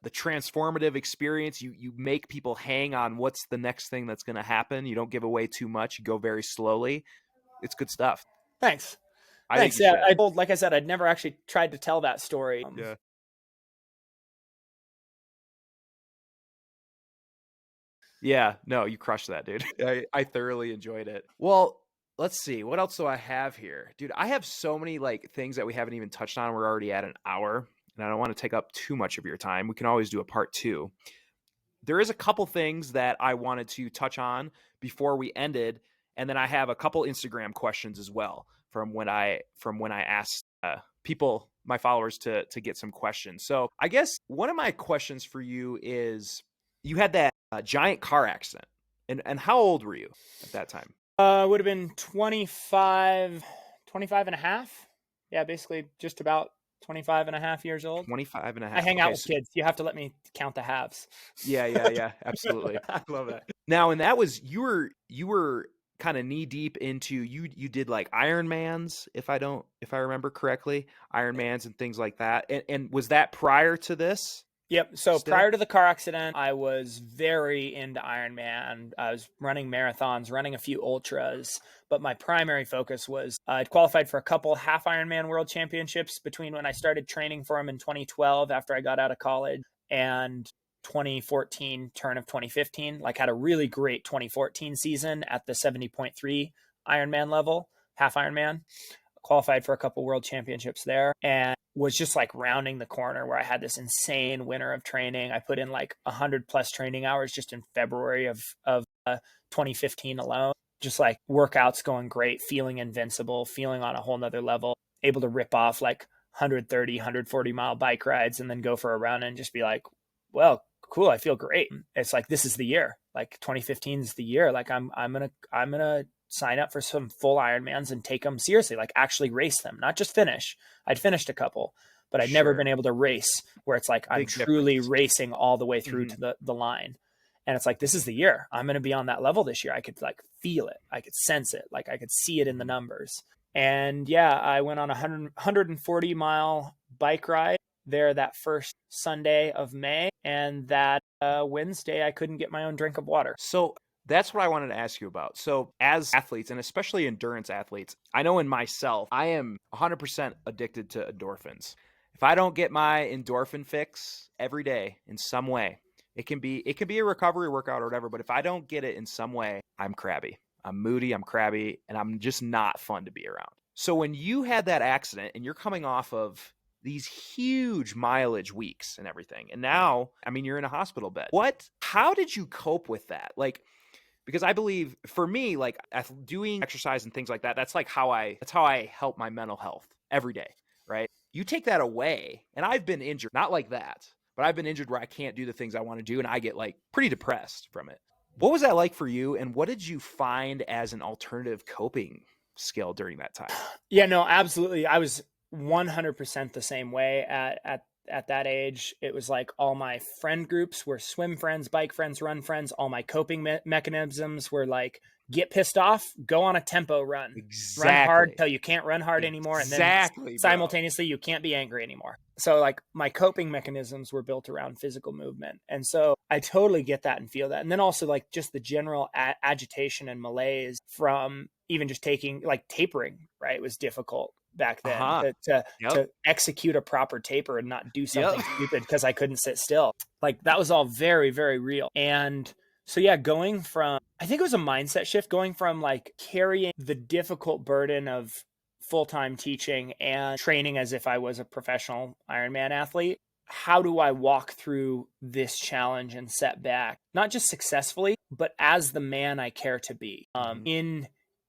Speaker 1: transformative experience. You make people hang on what's the next thing that's going to happen. You don't give away too much. You go very slowly. It's good stuff.
Speaker 2: Thanks. Thanks. Yeah, like I said, I'd never actually tried to tell that story.
Speaker 1: Yeah. Yeah, no, you crushed that, dude. I thoroughly enjoyed it. Well, let's see. What else do I have here? Dude, I have so many like things that we haven't even touched on. We're already at an hour, and I don't want to take up too much of your time. We can always do a part 2. There is a couple things that I wanted to touch on before we ended, and then I have a couple Instagram questions as well from when I asked people, my followers, to get some questions. So I guess one of my questions for you is, you had that giant car accident, and how old were you at that time?
Speaker 2: Would have been 25 and a half. Yeah, basically just about 25 and a half years old.
Speaker 1: 25 and a half.
Speaker 2: I hang out with kids. You have to let me count the halves.
Speaker 1: Yeah, absolutely. I love that. Now, and that was, you were kind of knee deep into, you did like Ironmans, if I remember correctly, Ironmans and things like that. And was that prior to this?
Speaker 2: Yep. So
Speaker 1: still?
Speaker 2: prior to the car accident, I was very into Ironman. I was running marathons, running a few ultras, but my primary focus was I'd qualified for a couple half Ironman world championships between when I started training for them in 2012 after I got out of college and 2014, turn of 2015. Like had a really great 2014 season at the 70.3 Ironman level, half Ironman. Qualified for a couple world championships there and was just like rounding the corner where I had this insane winter of training. I put in like 100 plus training hours just in February of 2015 alone. Just like workouts going great, feeling invincible, feeling on a whole nother level, able to rip off like 130, 140-mile bike rides and then go for a run and just be like, well, cool, I feel great. It's like, this is the year. Like 2015 is the year. Like I'm going to sign up for some full Ironmans and take them seriously, like actually race them, not just finish. I'd finished a couple, but I'd never been able to race where it's like I'm truly racing all the way through to the line. And it's like, this is the year. I'm going to be on that level this year. I could like feel it. I could sense it. Like I could see it in the numbers. And yeah, I went on a 140-mile bike ride there that first Sunday of May. And that Wednesday, I couldn't get my own drink of water.
Speaker 1: So that's what I wanted to ask you about. So as athletes, and especially endurance athletes, I know in myself, I am 100% addicted to endorphins. If I don't get my endorphin fix every day in some way, it can be a recovery workout or whatever, but if I don't get it in some way, I'm crabby. I'm moody, I'm crabby, and I'm just not fun to be around. So when you had that accident and you're coming off of these huge mileage weeks and everything, and now, I mean, you're in a hospital bed. How did you cope with that? Like, because I believe for me, like doing exercise and things like that, that's how I help my mental health every day, right? You take that away, and I've been injured, not like that, but I've been injured where I can't do the things I want to do, and I get like pretty depressed from it. What was that like for you, and what did you find as an alternative coping skill during that time?
Speaker 2: Yeah, no, absolutely. I was 100% the same way at that age. It was like all my friend groups were swim friends, bike friends, run friends. All my coping mechanisms were like, get pissed off, go on a tempo run, run hard till you can't run hard anymore. And then simultaneously, you can't be angry anymore. So like my coping mechanisms were built around physical movement. And so I totally get that and feel that. And then also like just the general agitation and malaise from even just taking like tapering, right? It was difficult back then to execute a proper taper and not do something stupid because I couldn't sit still. Like that was all very, very real. And so yeah, going from, I think it was a mindset shift, going from like carrying the difficult burden of full-time teaching and training as if I was a professional Ironman athlete. How do I walk through this challenge and setback, not just successfully, but as the man I care to be,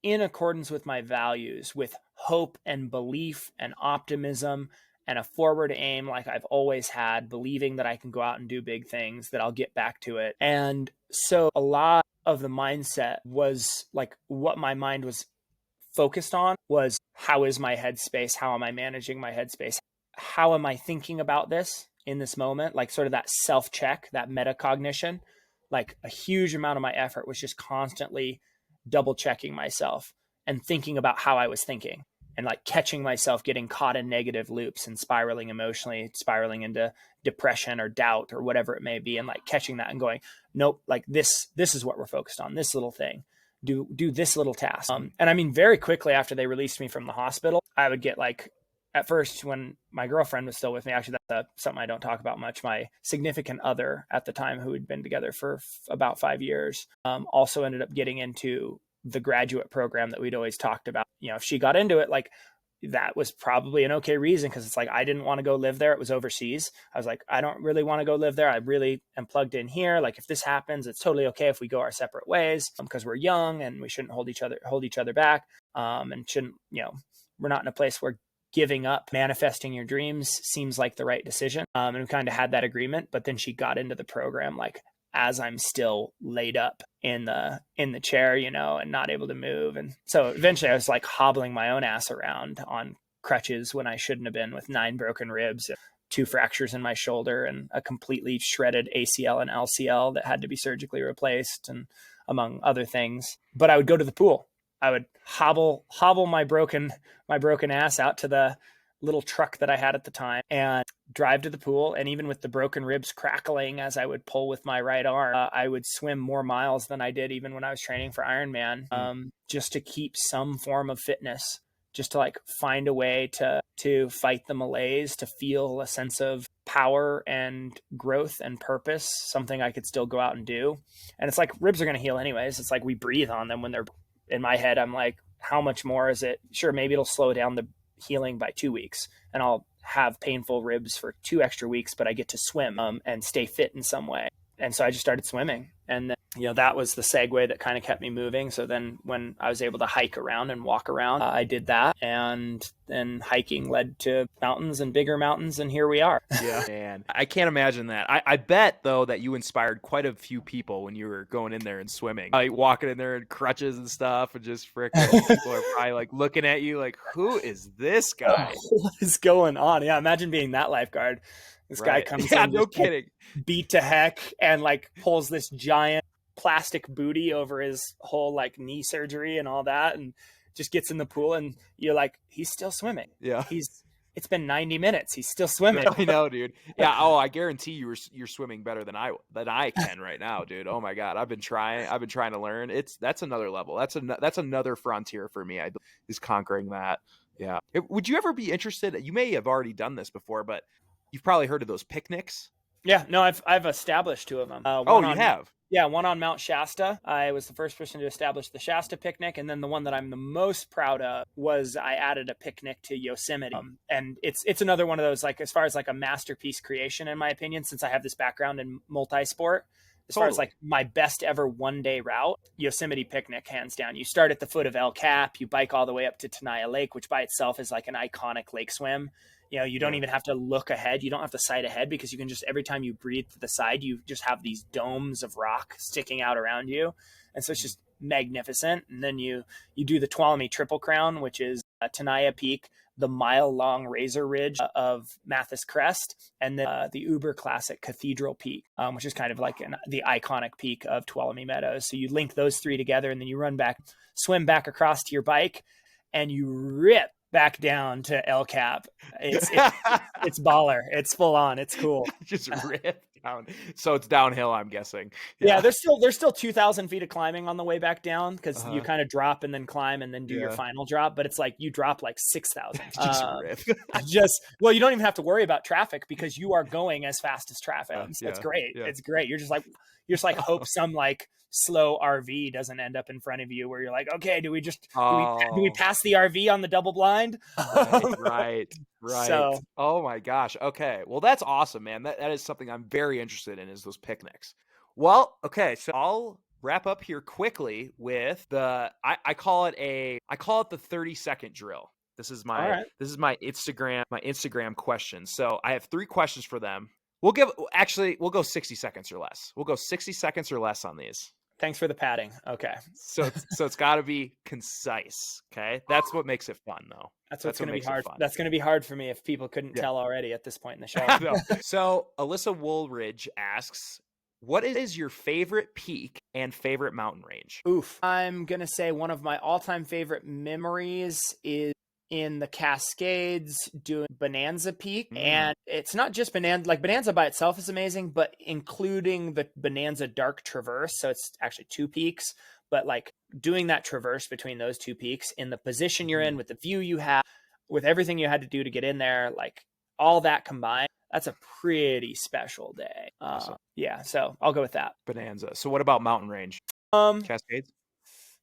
Speaker 2: in accordance with my values, with hope and belief and optimism and a forward aim like I've always had, believing that I can go out and do big things, that I'll get back to it. And so a lot of the mindset was like what my mind was focused on was, how is my headspace? How am I managing my headspace? How am I thinking about this in this moment? Like sort of that self-check, that metacognition. Like a huge amount of my effort was just constantly double checking myself and thinking about how I was thinking, and like catching myself getting caught in negative loops and spiraling emotionally, spiraling into depression or doubt or whatever it may be, and like catching that and going, nope, like this is what we're focused on, this little thing. Do this little task. And I mean, very quickly after they released me from the hospital, I would get like, at first when my girlfriend was still with me, actually that's something I don't talk about much, my significant other at the time, who had been together for about 5 years, also ended up getting into the graduate program that we'd always talked about. You know, if she got into it, like that was probably an okay reason, because it's like I didn't want to go live there. It was overseas. I was like, I don't really want to go live there. I really am plugged in here. Like if this happens, it's totally okay if we go our separate ways, because we're young and we shouldn't hold each other back, and shouldn't, you know, we're not in a place where giving up manifesting your dreams seems like the right decision. And we kind of had that agreement. But then she got into the program like as I'm still laid up in the chair, you know, and not able to move. And so eventually I was like hobbling my own ass around on crutches when I shouldn't have been, with 9 broken ribs, 2 fractures in my shoulder, and a completely shredded ACL and LCL that had to be surgically replaced, and among other things. But I would go to the pool. I would hobble my broken ass out to little truck that I had at the time and drive to the pool. And even with the broken ribs crackling as I would pull with my right arm, I would swim more miles than I did even when I was training for Ironman, just to keep some form of fitness, just to like find a way to fight the malaise, to feel a sense of power and growth and purpose, something I could still go out and do. And it's like ribs are going to heal anyways. It's like we breathe on them when they're in my head. I'm like, how much more is it? Sure, maybe it'll slow down the healing by 2 weeks and I'll have painful ribs for 2 extra weeks, but I get to swim and stay fit in some way. And so I just started swimming. And then, that was the segue that kind of kept me moving. So then when I was able to hike around and walk around, I did that. And then hiking led to mountains and bigger mountains. And here we are.
Speaker 1: Yeah, man. I can't imagine that. I bet, though, that you inspired quite a few people when you were going in there and swimming. Like walking in there in crutches and stuff and just frickin' people are probably like looking at you like, who is this guy?
Speaker 2: What is going on? Yeah, imagine being that lifeguard. This guy comes in,
Speaker 1: no kidding,
Speaker 2: beat to heck, and like pulls this giant plastic booty over his whole like knee surgery and all that, and just gets in the pool, and you're like, he's still swimming.
Speaker 1: Yeah,
Speaker 2: it's been 90 minutes. He's still swimming.
Speaker 1: I know, dude. Yeah. Oh, I guarantee you're swimming better than I can right now, dude. Oh my God, I've been trying to learn. That's another level. That's another frontier for me. Is conquering that. Yeah. Would you ever be interested? You may have already done this before, but you've probably heard of those picnics.
Speaker 2: Yeah, no, I've established 2 of them.
Speaker 1: You have?
Speaker 2: Yeah, one on Mount Shasta. I was the first person to establish the Shasta picnic, and then the one that I'm the most proud of was I added a picnic to Yosemite. And it's another one of those, like, as far as like a masterpiece creation, in my opinion, since I have this background in multi-sport. As far as like my best ever one-day route, Yosemite picnic, hands down. You start at the foot of El Cap, you bike all the way up to Tenaya Lake, which by itself is like an iconic lake swim. You don't even have to look ahead. You don't have to sight ahead because you can just, every time you breathe to the side, you just have these domes of rock sticking out around you. And so it's just magnificent. And then you do the Tuolumne Triple Crown, which is Tenaya Peak, the mile-long razor ridge of Mathis Crest, and then the uber classic Cathedral Peak, which is kind of like the iconic peak of Tuolumne Meadows. So you link those 3 together, and then you swim back across to your bike, and you rip back down to El Cap. It's baller. It's full on. It's cool.
Speaker 1: Just rip down. So it's downhill, I'm guessing.
Speaker 2: Yeah, there's still 2,000 feet of climbing on the way back down because you kind of drop and then climb and then do your final drop. But it's like you drop like 6,000. Well, you don't even have to worry about traffic because you are going as fast as traffic. So it's great. Yeah. It's great. You're just like hope some like slow RV doesn't end up in front of you where you're like, okay, do we pass the RV on the double blind?
Speaker 1: Right. So, oh my gosh. Okay. Well, that's awesome, man. That is something I'm very interested in, is those picnics. Well, okay. So I'll wrap up here quickly with I call it the 30-second drill. This is my Instagram question. So I have 3 questions for them. We'll go 60 seconds or less. We'll go 60 seconds or less on these.
Speaker 2: Thanks for the padding. Okay.
Speaker 1: So it's got to be concise. Okay. That's what makes it fun, though.
Speaker 2: That's going to be hard. That's going to be hard for me if people couldn't tell already at this point in the show.
Speaker 1: No. So Alyssa Woolridge asks, what is your favorite peak and favorite mountain range?
Speaker 2: Oof. I'm going to say one of my all-time favorite memories is in the Cascades doing Bonanza Peak. And it's not just Bonanza, like Bonanza by itself is amazing, but including the Bonanza Dark Traverse. So it's actually 2 peaks, but like doing that traverse between those 2 peaks in the position you're in, with the view you have, with everything you had to do to get in there, like all that combined, that's a pretty special day.
Speaker 1: Awesome.
Speaker 2: Yeah. So I'll go with that.
Speaker 1: Bonanza. So what about mountain range? Cascades?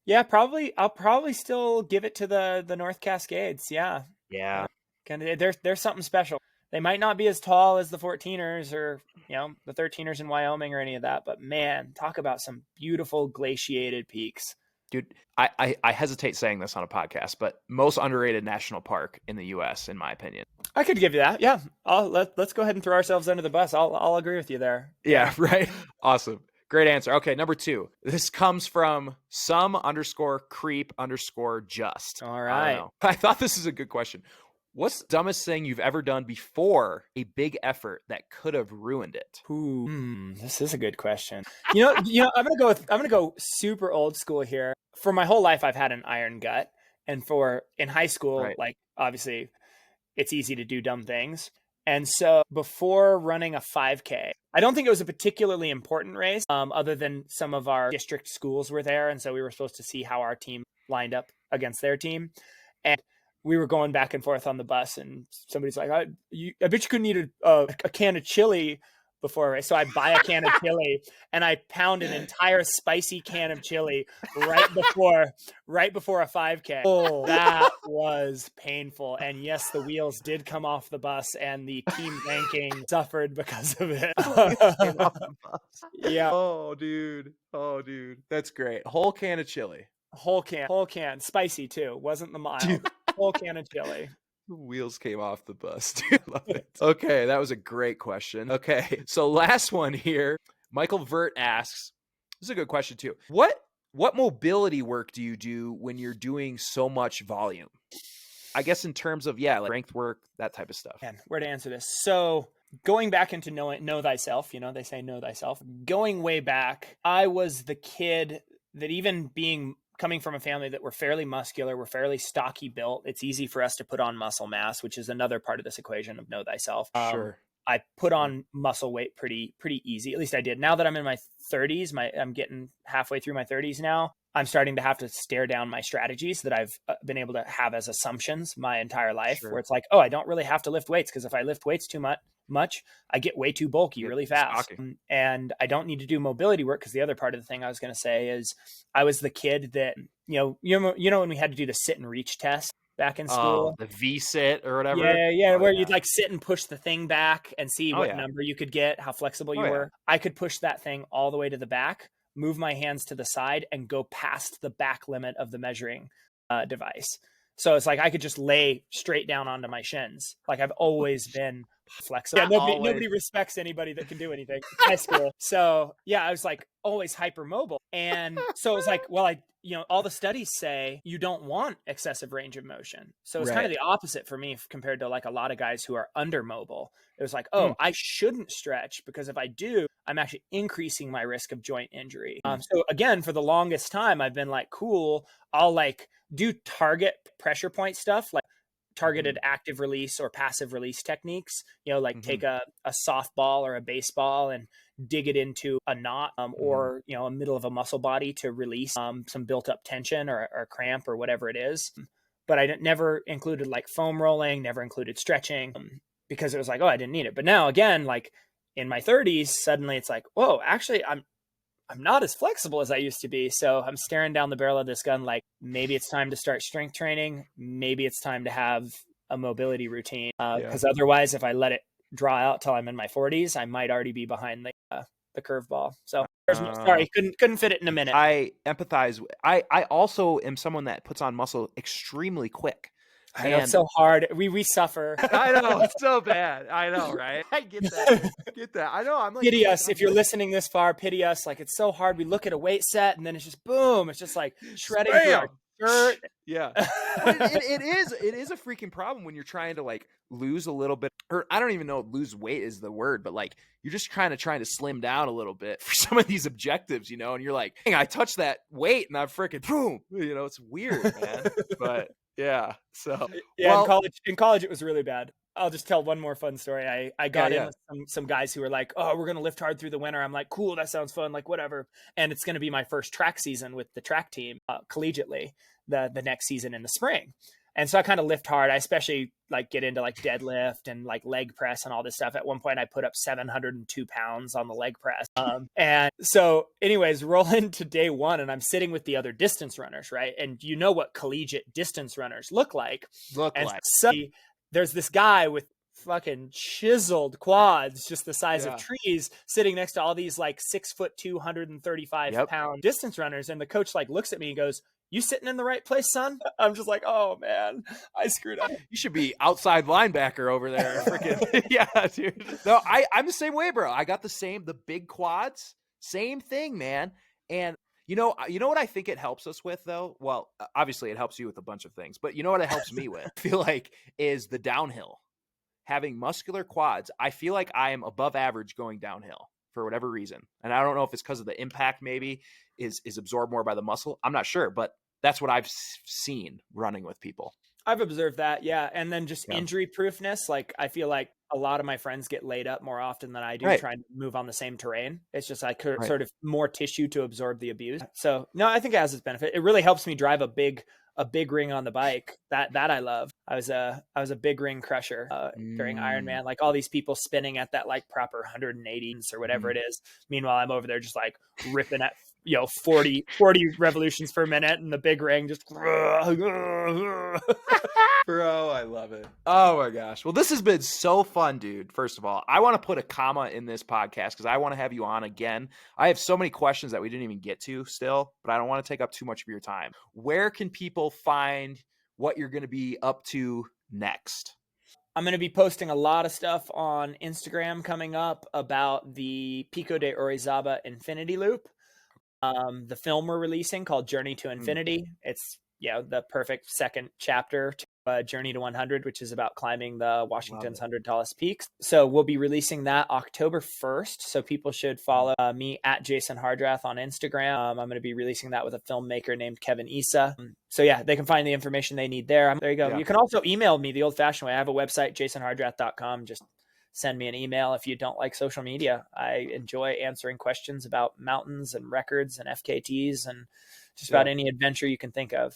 Speaker 2: Yeah, probably. I'll probably still give it to the North Cascades. Yeah.
Speaker 1: Yeah.
Speaker 2: Kind of. There's something special. They might not be as tall as the 14ers or the 13ers in Wyoming or any of that, but man, talk about some beautiful glaciated peaks.
Speaker 1: Dude, I hesitate saying this on a podcast, but most underrated national park in the U.S., in my opinion.
Speaker 2: I could give you that. Yeah. Let's go ahead and throw ourselves under the bus. I'll agree with you there.
Speaker 1: Yeah. Right. Awesome. Great answer. Okay, number 2. This comes from some_creep_just.
Speaker 2: All right.
Speaker 1: I thought this is a good question. What's the dumbest thing you've ever done before a big effort that could have ruined it?
Speaker 2: This is a good question. I'm gonna go super old school here. For my whole life, I've had an iron gut, and in high school, like obviously, it's easy to do dumb things. And so before running a 5K, I don't think it was a particularly important race, other than some of our district schools were there. And so we were supposed to see how our team lined up against their team. And we were going back and forth on the bus, and somebody's like, I bet you couldn't eat a can of chili before a race. So I buy a can of chili and I pound an entire spicy can of chili right before a 5K. Oh, that was painful. And yes, the wheels did come off the bus and the team ranking suffered because of it. Yeah.
Speaker 1: Oh, dude. That's great. Whole can of chili.
Speaker 2: Whole can. Spicy too. Wasn't the mild. Whole can of chili.
Speaker 1: Wheels came off the bus. Love it. Okay, that was a great question. Okay, so last one here. Michael Vert asks, this is a good question too. What mobility work do you do when you're doing so much volume? I guess in terms of, like strength work, that type of stuff.
Speaker 2: Man, where to answer this? So going back into know thyself, they say know thyself. Going way back, I was the kid that, even coming from a family that were fairly muscular, we're fairly stocky built, it's easy for us to put on muscle mass, which is another part of this equation of know thyself.
Speaker 1: Sure.
Speaker 2: I put on muscle weight pretty easy. At least I did. Now that I'm in my 30s, I'm getting halfway through my 30s now, I'm starting to have to stare down my strategies that I've been able to have as assumptions my entire life, where it's like, oh, I don't really have to lift weights, because if I lift weights too much, I get way too bulky really fast. And I don't need to do mobility work, because the other part of the thing I was going to say is I was the kid that, when we had to do the sit and reach test back in school,
Speaker 1: the V-sit or whatever.
Speaker 2: Where you'd like sit and push the thing back and see what number you could get, how flexible you were. I could push that thing all the way to the back, move my hands to the side, and go past the back limit of the measuring device. So it's like I could just lay straight down onto my shins. Like I've always been flexible. Yeah, nobody respects anybody that can do anything in high school. So I was like always hypermobile. And so it was like, well, all the studies say you don't want excessive range of motion. So it's kind of the opposite for me compared to like a lot of guys who are undermobile. It was like, I shouldn't stretch, because if I do, I'm actually increasing my risk of joint injury. So again, for the longest time, I've been like, cool, I'll like do target pressure point stuff, like targeted active release or passive release techniques, take a softball or a baseball and dig it into a knot or, a middle of a muscle body to release some built up tension or cramp or whatever it is. But I never included like foam rolling, never included stretching, because it was like, oh, I didn't need it. But now again, like in my 30s, suddenly it's like, whoa, actually I'm not as flexible as I used to be. So I'm staring down the barrel of this gun like, maybe it's time to start strength training. Maybe it's time to have a mobility routine. Because otherwise, if I let it draw out till I'm in my 40s, I might already be behind the curveball. So sorry, couldn't fit it in a minute.
Speaker 1: I empathize. I also am someone that puts on muscle extremely quick.
Speaker 2: I know, it's so hard. We suffer.
Speaker 1: I know, it's so bad. I know, right? I get that. I know. I'm like,
Speaker 2: pity us if you're listening this far. Pity us. Like, it's so hard. We look at a weight set and then it's just boom. It's just like shredding through our shirt.
Speaker 1: Yeah, it is a freaking problem when you're trying to like lose a little bit, or I don't even know if lose weight is the word, but like you're just trying to slim down a little bit for some of these objectives, and you're like, hey, I touched that weight and I freaking boom. It's weird, man. But yeah. So
Speaker 2: in college it was really bad. I'll just tell one more fun story. I got in with some guys who were like, oh, we're going to lift hard through the winter. I'm like, cool, that sounds fun, like whatever. And it's going to be my first track season with the track team collegiately the next season in the spring. And so I kind of lift hard. I especially like get into like deadlift and like leg press and all this stuff. At one point I put up 702 pounds on the leg press. And so anyways, roll into day one and I'm sitting with the other distance runners, right? And you know what collegiate distance runners look like. So there's this guy with fucking chiseled quads, just the size of trees, sitting next to all these like 6'2", 235 pound distance runners. And the coach like looks at me and goes, you sitting in the right place, son? I'm just like, oh man, I screwed up.
Speaker 1: You should be outside linebacker over there. Freaking yeah, dude. No, I'm the same way, bro. I got the big quads, same thing, man. And you know what I think it helps us with though? Well, obviously it helps you with a bunch of things, but you know what it helps me with? I feel like is the downhill. Having muscular quads, I feel like I am above average going downhill for whatever reason. And I don't know if it's because of the impact maybe is absorbed more by the muscle. I'm not sure, but that's what I've seen running with people.
Speaker 2: I've observed that. Yeah. And then just
Speaker 1: Yeah.
Speaker 2: injury proofness. Like I feel like a lot of my friends get laid up more often than I do
Speaker 1: Right.
Speaker 2: trying to move on the same terrain. It's just like
Speaker 1: Right.
Speaker 2: sort of more tissue to absorb the abuse. So no, I think it has its benefit. It really helps me drive a big ring on the bike. That I love. I was a big ring crusher during
Speaker 1: Mm.
Speaker 2: Ironman. Like all these people spinning at that like proper 180 or whatever
Speaker 1: Mhm.
Speaker 2: it is. Meanwhile, I'm over there just like ripping at 40 revolutions per minute, and the big ring just.
Speaker 1: Bro, I love it. Oh my gosh. Well, this has been so fun, dude. First of all, I want to put a comma in this podcast because I want to have you on again. I have so many questions that we didn't even get to still, but I don't want to take up too much of your time. Where can people find what you're going to be up to next?
Speaker 2: I'm going to be posting a lot of stuff on Instagram coming up about the Pico de Orizaba Infinity Loop. The film we're releasing called Journey to
Speaker 1: Mm,
Speaker 2: Infinity. It's the perfect second chapter to Journey to 100, which is about climbing the
Speaker 1: love
Speaker 2: Washington's
Speaker 1: it.
Speaker 2: 100 tallest peaks. So we'll be releasing that October 1st. So people should follow me at Jason Hardrath on Instagram. I'm going to be releasing that with a filmmaker named Kevin Issa. So yeah, they can find the information they need there. There you go.
Speaker 1: Yeah.
Speaker 2: You can also email me the old fashioned way. I have a website, jasonhardrath.com. Just send me an email if you don't like social media. I enjoy answering questions about mountains and records and FKTs and just about
Speaker 1: Yeah.
Speaker 2: any adventure you can think of.